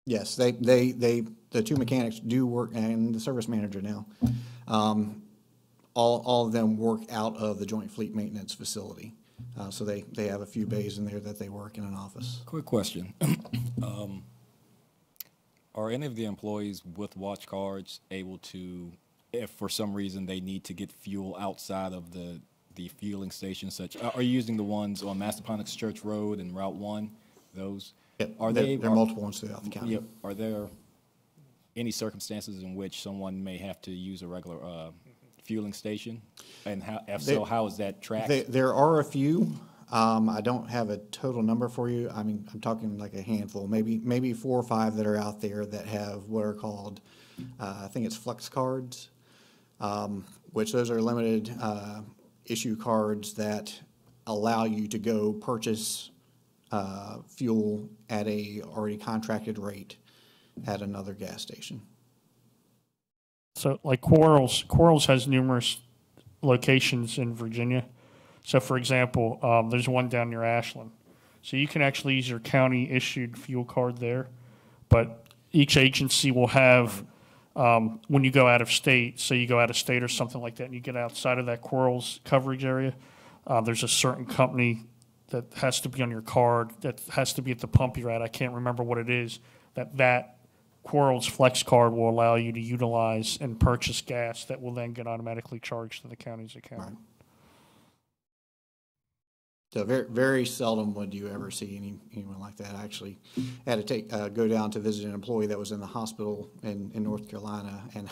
Yes, the 2 mechanics do work, and the service manager now. All of them work out of the Joint Fleet Maintenance facility. So they have a few bays in there that they work in an office. Quick question. Are any of the employees with watch cards able to, if for some reason they need to get fuel outside of the fueling station, are you using the ones on Massaponax Church Road and Route 1, those? Yep, Are there are multiple ones throughout the county. Yep. Are there any circumstances in which someone may have to use a regular fueling station? And if so, how is that tracked? There are a few. I don't have a total number for you. I mean, I'm talking like a handful, maybe 4 or 5 that are out there that have what are called, I think it's flex cards, which those are limited issue cards that allow you to go purchase fuel at a already contracted rate at another gas station. So like Quarles has numerous locations in Virginia. So for example, there's one down near Ashland. So you can actually use your county issued fuel card there, but each agency will have, when you go out of state, say you go out of state or something like that, and you get outside of that Quarles coverage area, there's a certain company that has to be on your card, that has to be at the pump you're at. I can't remember what it is, that Quarles Flex card will allow you to utilize and purchase gas that will then get automatically charged to the county's account. Right. So very, very seldom would you ever see anyone like that. I actually had to go down to visit an employee that was in the hospital in North Carolina, and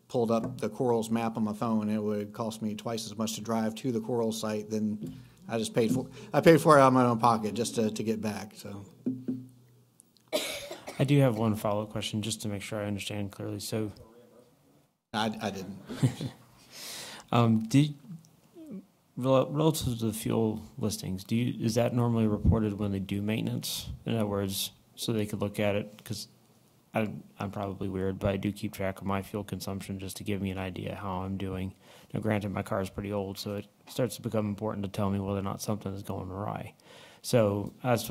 pulled up the Quarles map on my phone, and it would cost me twice as much to drive to the Quarles site than I just paid for. I paid for it out of my own pocket just to get back. So I do have one follow-up question just to make sure I understand clearly. So I didn't. Relative to the fuel listings, is that normally reported when they do maintenance? In other words, so they could look at it, because I'm probably weird, but I do keep track of my fuel consumption just to give me an idea how I'm doing. Now, granted, my car is pretty old, so it starts to become important to tell me whether or not something is going awry. So that's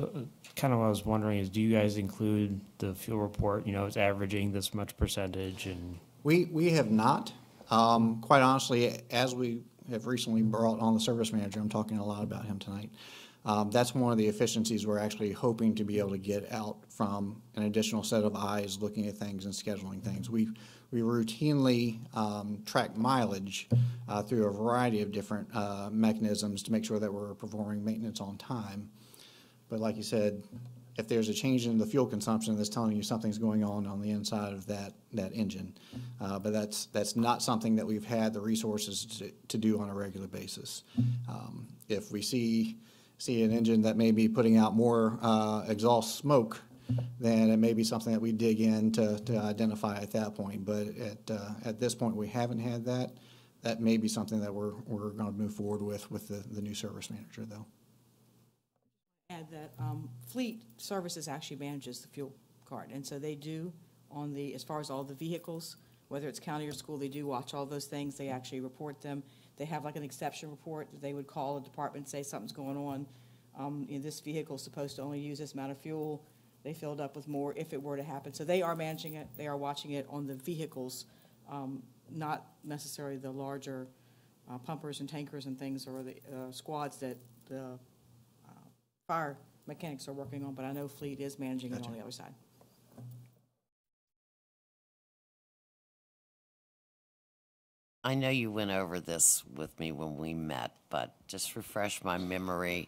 kind of what I was wondering is, do you guys include the fuel report? You know, it's averaging this much percentage and. We have not. Quite honestly, as we have recently brought on the service manager, I'm talking a lot about him tonight. That's one of the efficiencies we're actually hoping to be able to get out from an additional set of eyes looking at things and scheduling things. We routinely track mileage through a variety of different mechanisms to make sure that we're performing maintenance on time. But like you said, if there's a change in the fuel consumption that's telling you something's going on the inside of that engine. But that's not something that we've had the resources to do on a regular basis. If we see an engine that may be putting out more exhaust smoke, then it may be something that we dig in to identify at that point. But at this point, we haven't had that. That may be something that we're going to move forward with the new service manager, though. Add that Fleet Services actually manages the fuel card, and so they do as far as all the vehicles, whether it's county or school, they do watch all those things. They actually report them. They have like an exception report that they would call a department and say something's going on. This vehicle is supposed to only use this amount of fuel. They filled up with more if it were to happen. So they are managing it. They are watching it on the vehicles, not necessarily the larger pumpers and tankers and things or the squads that the fire mechanics are working on, but I know Fleet is managing it on the other side. I know you went over this with me when we met, but just refresh my memory.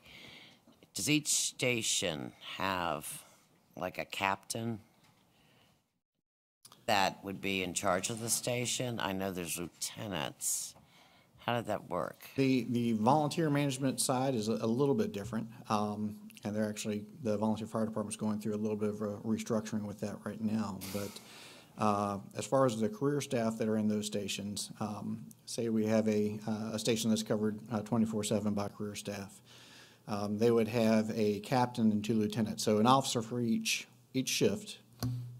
Does each station have like a captain that would be in charge of the station? I know there's lieutenants. How did that work? The volunteer management side is a little bit different, and they're actually, the volunteer fire department's going through a little bit of a restructuring with that right now. But as far as the career staff that are in those stations, say we have a station that's covered 24/7 by career staff, they would have a captain and 2 lieutenants, so an officer for each shift.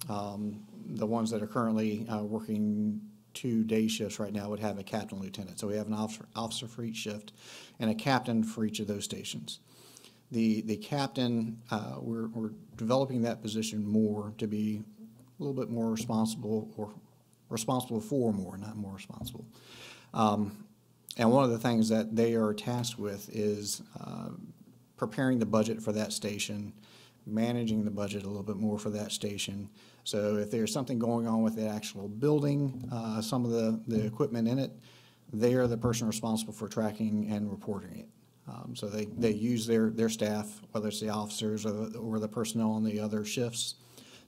The ones that are currently working 2 day shifts right now would have a captain and lieutenant. So we have an officer for each shift and a captain for each of those stations. The captain, we're developing that position more to be a little bit more responsible, or responsible for more, not more responsible. And one of the things that they are tasked with is preparing the budget for that station, managing the budget a little bit more for that station. So if there's something going on with the actual building, some of the equipment in it, they are the person responsible for tracking and reporting it. So they use their staff, whether it's the officers or the personnel on the other shifts,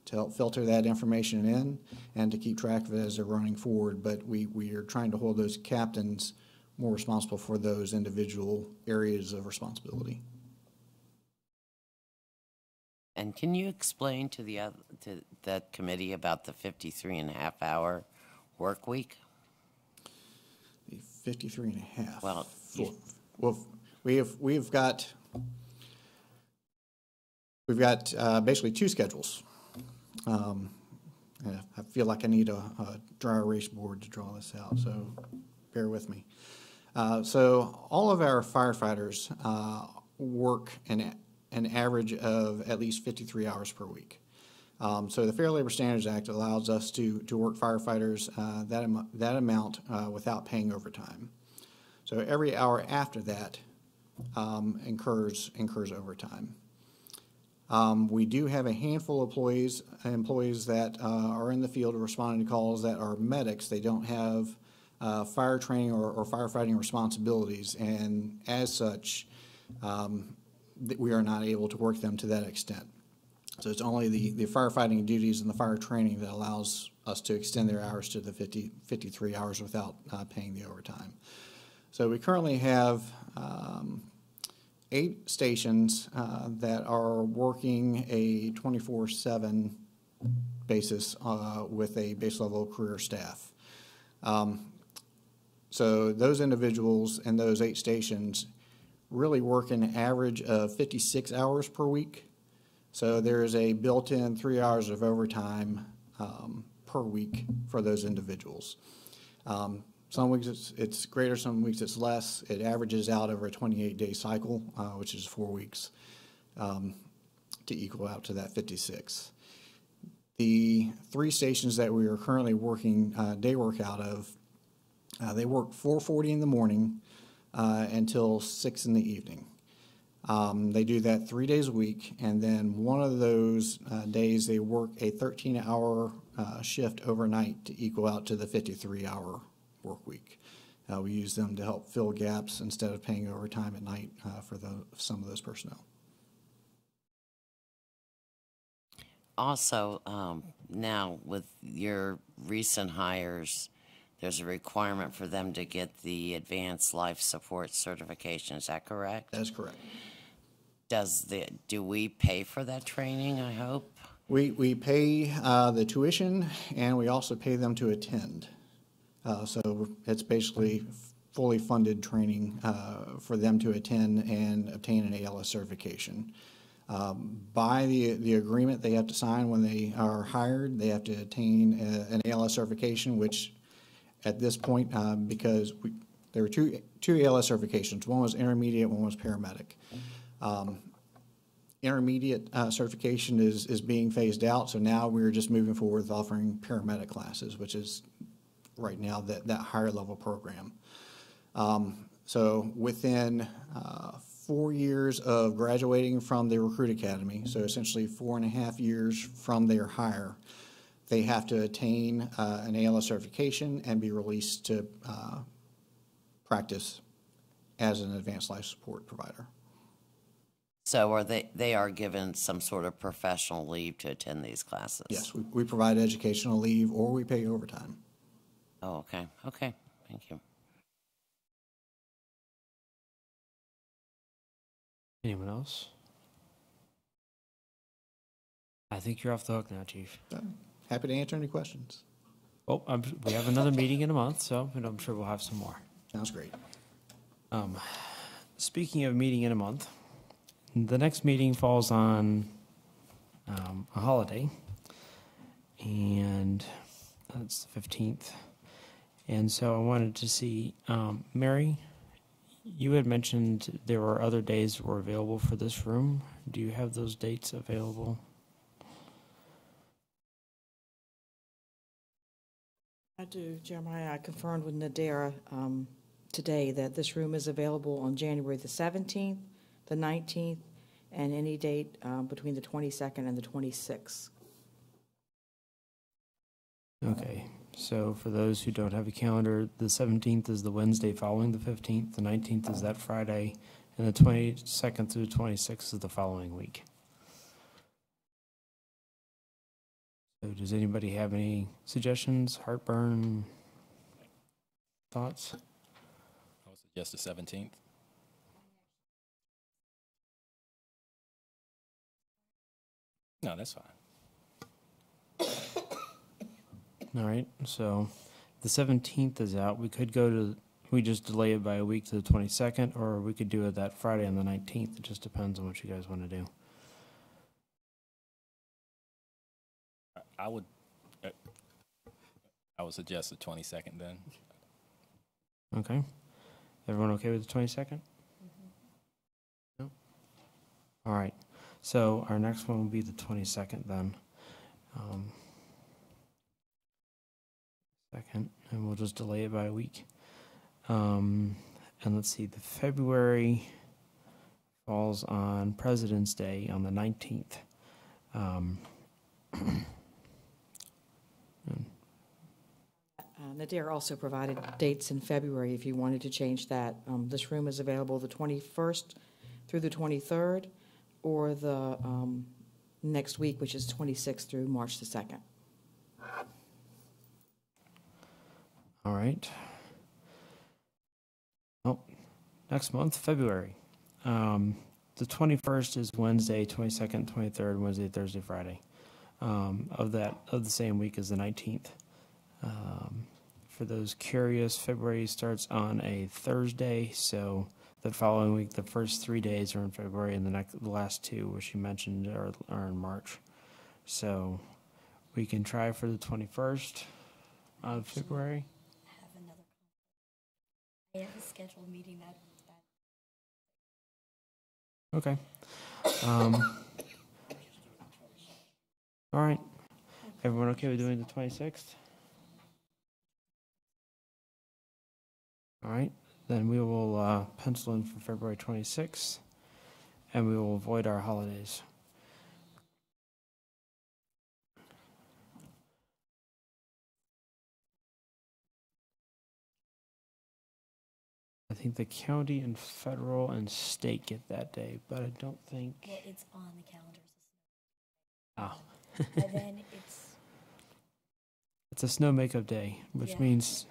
to help filter that information in and to keep track of it as they're running forward. But we are trying to hold those captains more responsible for those individual areas of responsibility. And can you explain to that committee about the 53.5-hour work week? The 53.5. Well, we've got basically 2 schedules. I feel like I need a dry erase board to draw this out, so bear with me. So all of our firefighters work an average of at least 53 hours per week. So the Fair Labor Standards Act allows us to work firefighters that amount without paying overtime. So every hour after that incurs overtime. We do have a handful of employees that are in the field responding to calls that are medics. They don't have fire training or firefighting responsibilities, and as such, we are not able to work them to that extent. So it's only the firefighting duties and the fire training that allows us to extend their hours to the 53 hours without paying the overtime. So we currently have 8 stations that are working a 24/7 basis with a base level career staff. So those individuals in those 8 stations really work an average of 56 hours per week. So there is a built-in 3 hours of overtime per week for those individuals. Some weeks it's greater, some weeks it's less. It averages out over a 28-day cycle, which is 4 weeks. to equal out to that 56. The 3 stations that we are currently working day work out of, they work 4:40 in the morning until 6 in the evening. They do that 3 days a week, and then one of those days they work a 13-hour shift overnight to equal out to the 53-hour work week. We use them to help fill gaps instead of paying overtime at night for some of those personnel. Also, now with your recent hires, there's a requirement for them to get the advanced life support certification. Is that correct? That is correct. Do we pay for that training, I hope? We pay the tuition, and we also pay them to attend. So it's basically fully funded training for them to attend and obtain an ALS certification. By the agreement they have to sign when they are hired, they have to attain an ALS certification, which at this point, because there were two ALS certifications. One was intermediate, one was paramedic. Intermediate certification is being phased out, so now we're just moving forward with offering paramedic classes, which is right now that higher level program. So within 4 years of graduating from the recruit academy, so essentially 4.5 years from their hire, they have to attain an ALS certification and be released to practice as an advanced life support provider. So are they are given some sort of professional leave to attend these classes? Yes, we provide educational leave or we pay overtime. Oh, okay. Okay. Thank you. Anyone else? I think you're off the hook now, Chief. Happy to answer any questions. Oh, we have another meeting in a month, so I'm sure we'll have some more. Sounds great. Speaking of meeting in a month, the next meeting falls on a holiday, and that's the 15th. And so I wanted to see, Mary, you had mentioned there were other days that were available for this room. Do you have those dates available? I do, Jeremiah. I confirmed with Nadera today that this room is available on January the 17th, the 19th, and any date between the 22nd and the 26th. Okay, so for those who don't have a calendar, the 17th is the Wednesday following the 15th, the 19th is that Friday, and the 22nd through the 26th is the following week. So does anybody have any suggestions, heartburn, thoughts? I would suggest the 17th. No, that's fine. All right, so the 17th is out. We just delay it by a week to the 22nd, or we could do it that Friday on the 19th. It just depends on what you guys want to do. I would suggest the 22nd then. Okay. Everyone okay with the 22nd? Mm-hmm. No? All right. So our next one will be the 22nd then. Second, and we'll just delay it by a week. And let's see, the February falls on President's Day on the 19th. Nadera also provided dates in February if you wanted to change that. This room is available the 21st through the 23rd, or the next week, which is 26th through March the 2nd. All right. Oh, next month, February. The 21st is Wednesday, 22nd, 23rd, Wednesday, Thursday, Friday. Of the same week as the 19th. For those curious, February starts on a Thursday, so the following week, the first 3 days are in February, and the last 2, which you mentioned, are in March. So we can try for the 21st of February. I have a scheduled meeting that Okay. All right. Everyone okay with doing the 26th? All right. Then we will pencil in for February 26th, and we will avoid our holidays. I think the county and federal and state get that day, but I don't think. Well, it's on the calendars. Oh. And then It's a snow makeup day, which Yeah. means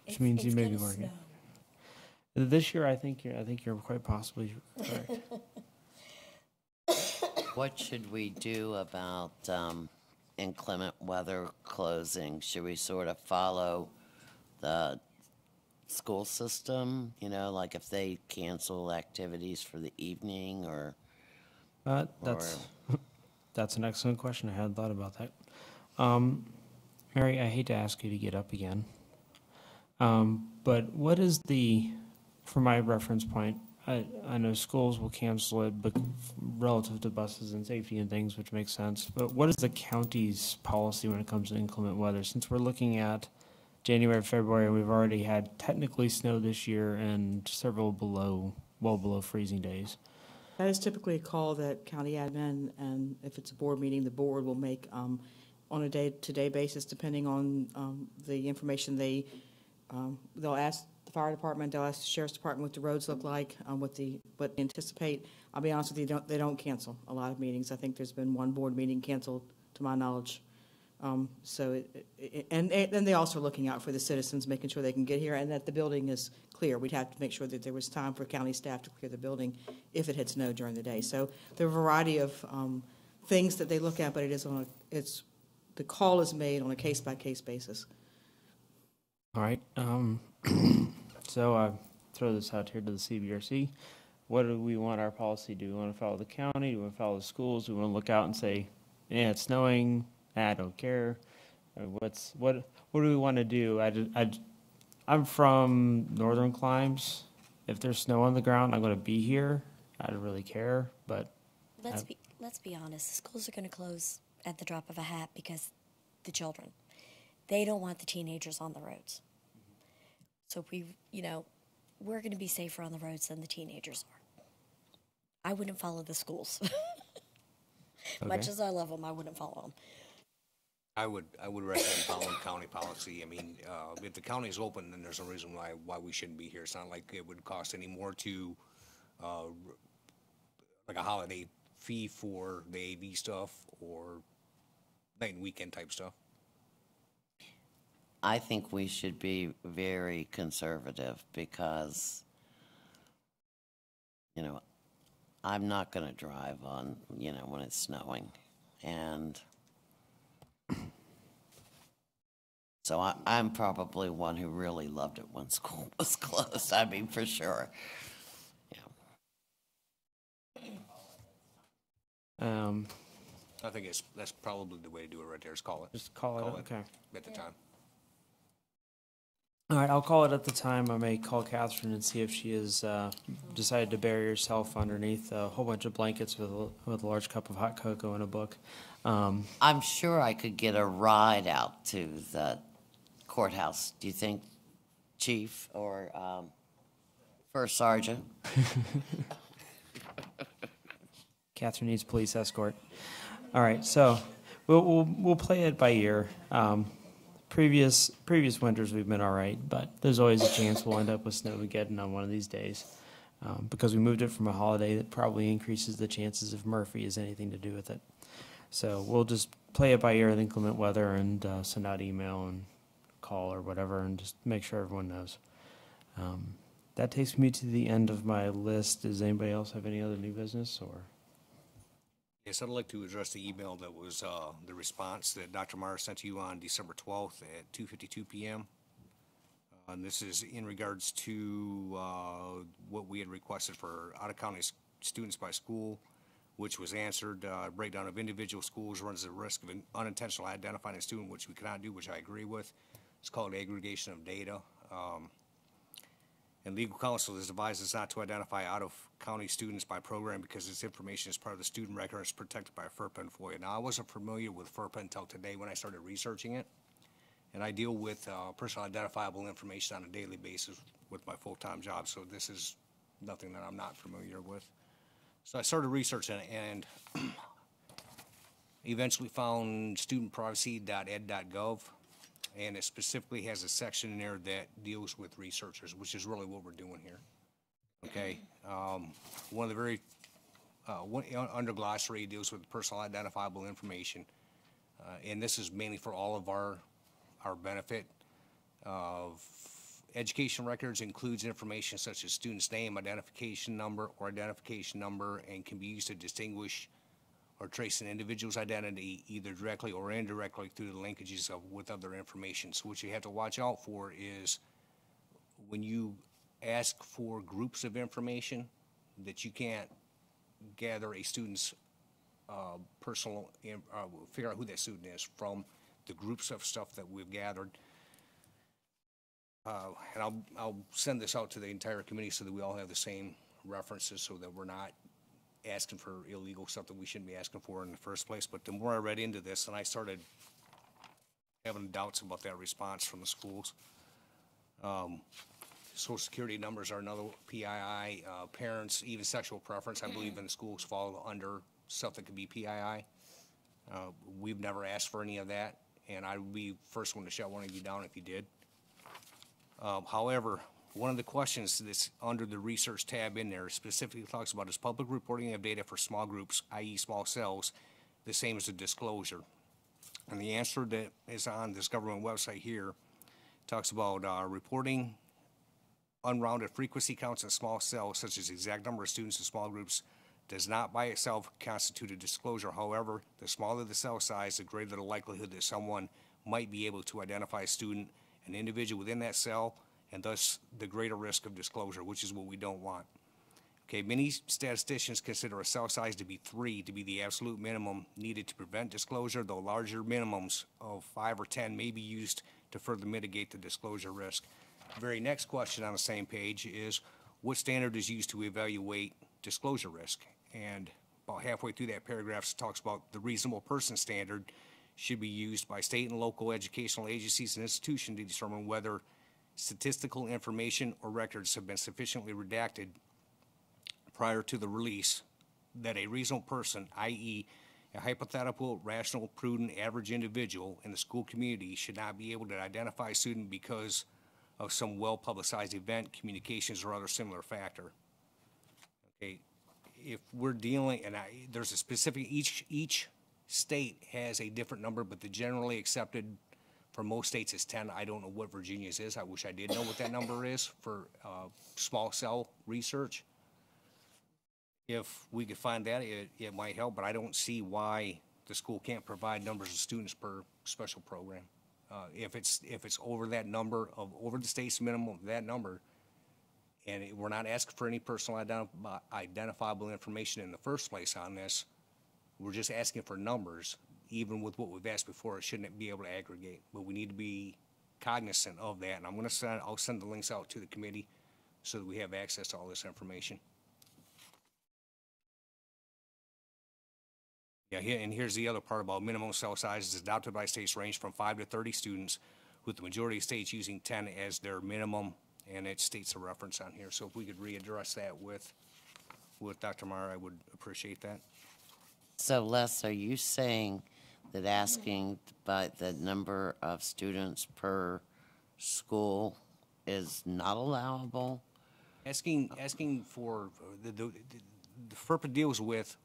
you may be gonna working. snow. This year, I think you're quite possibly correct. What should we do about inclement weather closing? Should we sort of follow the school system? You know, like if they cancel activities for the evening or? That's an excellent question. I hadn't thought about that. Mary, I hate to ask you to get up again, but what is for my reference point, I know schools will cancel it, but relative to buses and safety and things, which makes sense. But what is the county's policy when it comes to inclement weather? Since we're looking at January, February, and we've already had technically snow this year and several well below freezing days. That is typically a call that county admin, and if it's a board meeting, the board will make on a day-to-day basis, depending on the information they'll ask the fire department, they'll ask the sheriff's department what the roads look like, what they anticipate. I'll be honest with you, they don't cancel a lot of meetings. I think there's been one board meeting canceled, to my knowledge. And they also are looking out for the citizens, making sure they can get here and that the building is clear. We'd have to make sure that there was time for county staff to clear the building if it had snowed during the day. So there are a variety of things that they look at, but the call is made on a case-by-case basis. All right. So I throw this out here to the CBRC. What do we want our policy? Do we want to follow the county? Do we want to follow the schools? Do we want to look out and say, yeah, it's snowing. I don't care. What do we want to do? I'm from northern climes. If there's snow on the ground, I'm going to be here. I don't really care, but Let's be honest. The schools are going to close at the drop of a hat because the children, they don't want the teenagers on the roads. So we're going to be safer on the roads than the teenagers are. I wouldn't follow the schools. Much as I love them, I wouldn't follow them. I would recommend following county policy. I mean, if the county is open, then there's no reason why we shouldn't be here. It's not like it would cost any more to, like a holiday fee for the AV stuff or night and weekend type stuff. I think we should be very conservative because, I'm not going to drive on, when it's snowing. And so I'm probably one who really loved it when school was closed. I mean, for sure. I think that's probably the way to do it right there, is call it. just call it. Okay. At the time. All right, I'll call it at the time. I may call Catherine and see if she has decided to bury herself underneath a whole bunch of blankets with a large cup of hot cocoa and a book. I'm sure I could get a ride out to the courthouse. Do you think, Chief or First Sergeant? Catherine needs police escort. All right, so we'll play it by ear. Previous winters we've been all right, but there's always a chance we'll end up with snowmageddon on one of these days. Because we moved it from a holiday, that probably increases the chances if Murphy has anything to do with it. So we'll just play it by ear with inclement weather and send out email and call or whatever and just make sure everyone knows. That takes me to the end of my list. Does anybody else have any other new business or? Yes, I'd like to address the email that was the response that Dr. Meyer sent to you on December 12th at 2:52 p.m. And this is in regards to what we had requested for out-of-county students by school, which was answered. Breakdown of individual schools runs the risk of unintentional identifying a student, which we cannot do, which I agree with. It's called aggregation of data. And legal counsel has advised us not to identify out-of-county students by program because this information is part of the student record and is protected by FERPA and FOIA. Now, I wasn't familiar with FERPA until today when I started researching it. And I deal with personal identifiable information on a daily basis with my full-time job, so this is nothing that I'm not familiar with. So I started researching it and eventually found studentprivacy.ed.gov, and it specifically has a section in there that deals with researchers, which is really what we're doing here. Okay, one of the very under glossary deals with personal identifiable information, and this is mainly for all of our benefit. Education records includes information such as student's name, identification number, and can be used to distinguish or trace an individual's identity either directly or indirectly through the linkages with other information. So what you have to watch out for is when you ask for groups of information that you can't gather a student's personal, figure out who that student is from the groups of stuff that we've gathered. And I'll send this out to the entire committee so that we all have the same references so that we're not asking for illegal stuff that we shouldn't be asking for in the first place. But the more I read into this, and I started having doubts about that response from the schools. Social Security numbers are another PII. Parents, even sexual preference, I believe in the schools fall under stuff that could be PII. We've never asked for any of that, and I would be the first one to shut one of you down if you did. However, one of the questions that's under the research tab in there specifically talks about is public reporting of data for small groups, i.e. small cells, the same as a disclosure. And the answer that is on this government website here talks about reporting unrounded frequency counts in small cells, such as exact number of students in small groups, does not by itself constitute a disclosure. However, the smaller the cell size, the greater the likelihood that someone might be able to identify a student, an individual within that cell, and thus the greater risk of disclosure, which is what we don't want. Okay, many statisticians consider a cell size to be 3 to be the absolute minimum needed to prevent disclosure, though larger minimums of 5 or 10 may be used to further mitigate the disclosure risk. The very next question on the same page is, what standard is used to evaluate disclosure risk? And about halfway through that paragraph it talks about the reasonable person standard should be used by state and local educational agencies and institutions to determine whether statistical information or records have been sufficiently redacted prior to the release that a reasonable person, i.e. a hypothetical, rational, prudent, average individual in the school community should not be able to identify a student because of some well-publicized event, communications, or other similar factor. Okay, if we're dealing, and there's a specific, each state has a different number, but the generally accepted for most states is 10. I don't know what Virginia's is. I wish I did know what that number is for small cell research. If we could find that, it might help, but I don't see why the school can't provide numbers of students per special program. If it's over that number, over the state's minimum of that number, and we're not asking for any personal identifiable information in the first place on this, we're just asking for numbers. Even with what we've asked before, it shouldn't be able to aggregate, but we need to be cognizant of that. And I'll send the links out to the committee so that we have access to all this information. Yeah, and here's the other part about minimum cell sizes adopted by states range from 5 to 30 students, with the majority of states using 10 as their minimum, and it states a reference on here. So if we could readdress that with Dr. Meyer, I would appreciate that. So Les, are you saying that asking by the number of students per school is not allowable? Asking for the FERPA deals with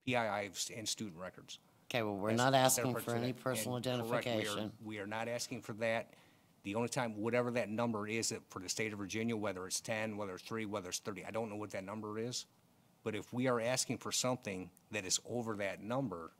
PII and student records. Okay, well, we're not asking for any personal identification. Correct, we are not asking for that. The only time, whatever that number is for the state of Virginia, whether it's 10, whether it's 3, whether it's 30, I don't know what that number is. But if we are asking for something that is over that number,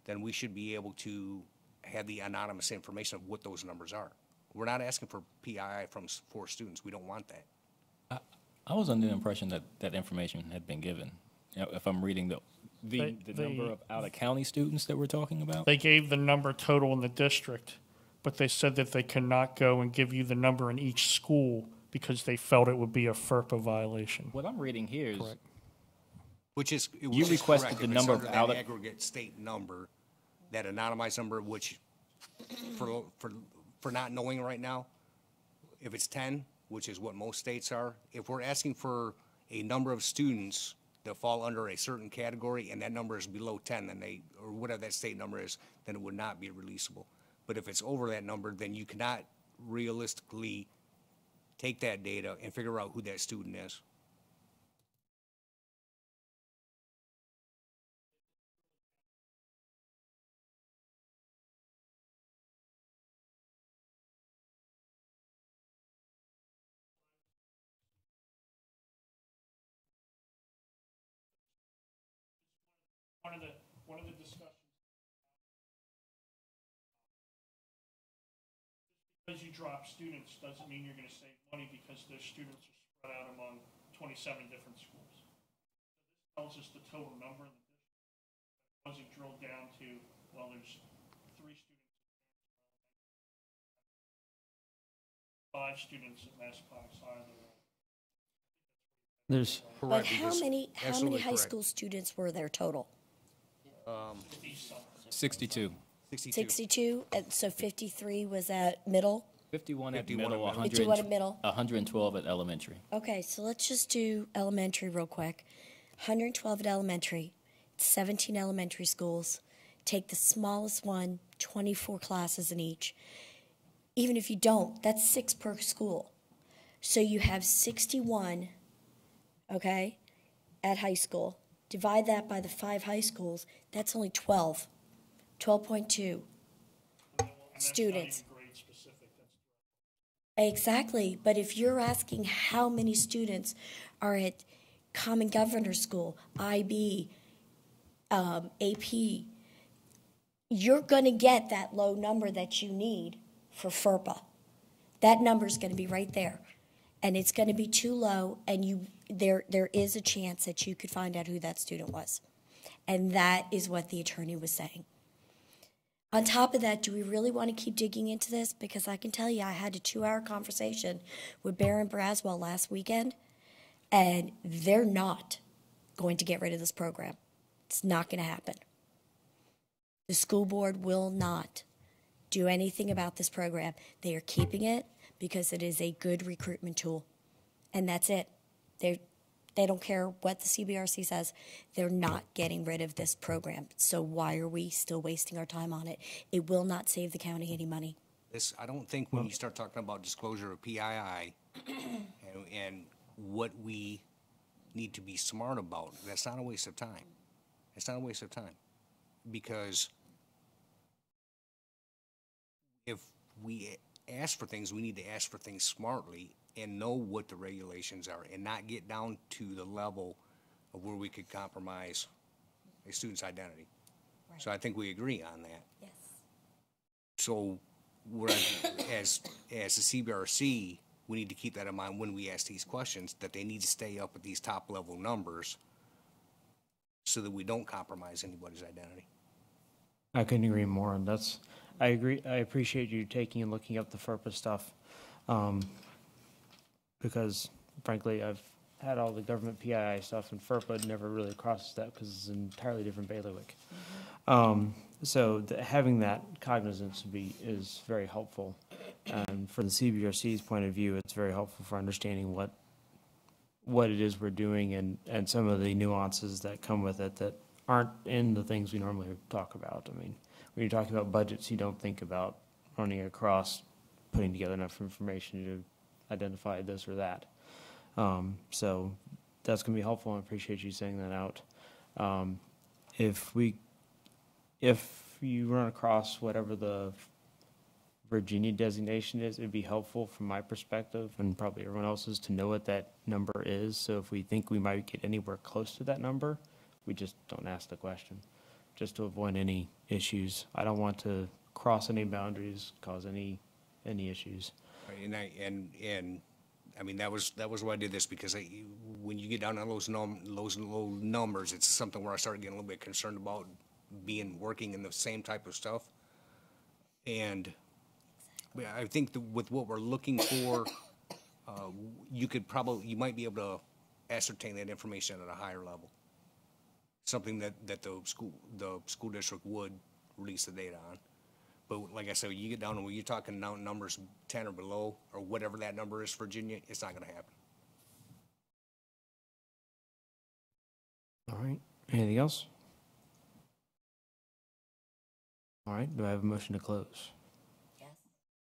then we should be able to have the anonymous information of what those numbers are. We're not asking for PII for students. We don't want that. I was under the impression that that information had been given. You know, if I'm reading the number of out-of-county students that we're talking about? They gave the number total in the district, but they said that they cannot go and give you the number in each school because they felt it would be a FERPA violation. What I'm reading here is Correct. Which is, You requested correct. the If it's number under of that out- aggregate state number, that anonymized number, which for not knowing right now, if it's 10, which is what most states are, if we're asking for a number of students that fall under a certain category and that number is below 10, then or whatever that state number is, then it would not be releasable. But if it's over that number, then you cannot realistically take that data and figure out who that student is. One of the discussions. Because you drop students doesn't mean you're going to save money because those students are spread out among 27 different schools. This tells us the total number in the district. It wasn't drilled down to, well, there's 3 students, 5 students at Massaponax High. There's, But how many absolutely high correct. school students were there total? 62. 62, and so 53 was at middle? 51 at 51 middle, at middle. 51 at middle. 112 at elementary. Okay, so let's just do elementary real quick. 112 at elementary, 17 elementary schools. Take the smallest one, 24 classes in each. Even if you don't, that's 6 per school. So you have 61, okay, at high school. Divide that by the 5 high schools, that's only 12. 12.2 students. Grade specific. Exactly, but if you're asking how many students are at Common Governor School, IB, AP, you're going to get that low number that you need for FERPA. That number is going to be right there, and it's going to be too low, and there is a chance that you could find out who that student was, and that is what the attorney was saying. On top of that, do we really want to keep digging into this? Because I can tell you, I had a 2-hour conversation with Baron Braswell last weekend, and they're not going to get rid of this program. It's not going to happen. The school board will not do anything about this program. They are keeping it because it is a good recruitment tool, and that's it. They don't care what the CBRC says. They're not getting rid of this program. So why are we still wasting our time on it? It will not save the county any money. I don't think when you start talking about disclosure of PII and what we need to be smart about, that's not a waste of time. It's not a waste of time. Because if we ask for things, we need to ask for things smartly and know what the regulations are and not get down to the level of where we could compromise a student's identity. Right. So I think we agree on that. Yes. So as the CBRC, we need to keep that in mind when we ask these questions, that they need to stay up at these top level numbers so that we don't compromise anybody's identity. I couldn't agree more, and I agree, I appreciate you taking and looking up the FERPA stuff. Because frankly, I've had all the government PII stuff, and FERPA never really crosses that because it's an entirely different bailiwick. So having that cognizance is very helpful. And from the CBRC's point of view, it's very helpful for understanding what it is we're doing and some of the nuances that come with it that aren't in the things we normally talk about. I mean, when you're talking about budgets, you don't think about running across, putting together enough information to identify this or that. So that's going to be helpful. I appreciate you saying that out. If you run across whatever the Virginia designation is, it'd be helpful from my perspective and probably everyone else's to know what that number is. So if we think we might get anywhere close to that number, we just don't ask the question, just to avoid any issues. I don't want to cross any boundaries, cause any issues. And I mean, that was why I did this, because when you get down on those low numbers, it's something where I started getting a little bit concerned about working in the same type of stuff. And I think with what we're looking for you might be able to ascertain that information at a higher level. Something that the school district would release the data on. But like I said, you get down to where you're talking now numbers 10 or below, or whatever that number is for Virginia, it's not gonna happen. All right, anything else? All right, do I have a motion to close? Yes.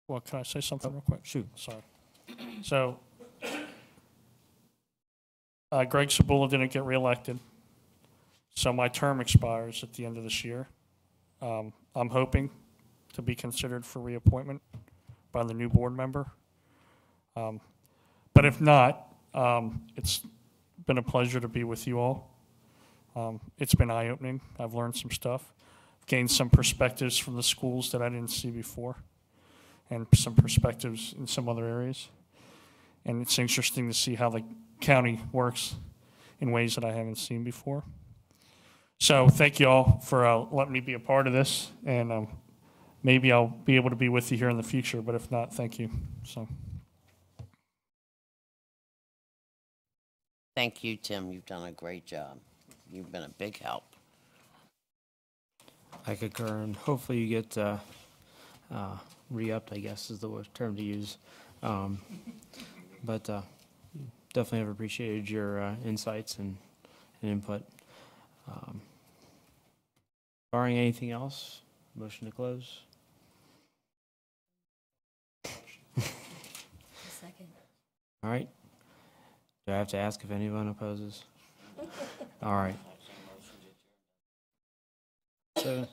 Well, can I say something real quick? Shoot. Sorry. So, Greg Sabula didn't get reelected, so my term expires at the end of this year. I'm hoping to be considered for reappointment by the new board member. But if not, it's been a pleasure to be with you all. It's been eye-opening. I've learned some stuff, gained some perspectives from the schools that I didn't see before, and some perspectives in some other areas. And it's interesting to see how the county works in ways that I haven't seen before. So thank you all for letting me be a part of this, and maybe I'll be able to be with you here in the future, but if not, thank you. So. Thank you, Tim. You've done a great job. You've been a big help. I concur, and hopefully you get re-upped, I guess is the term to use. But definitely have appreciated your insights and input. Barring anything else, motion to close. Second. All right. Do I have to ask if anyone opposes? All right. So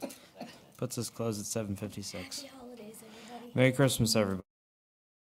puts us closed at 7:56. Happy holidays, everybody. Merry Christmas, everybody.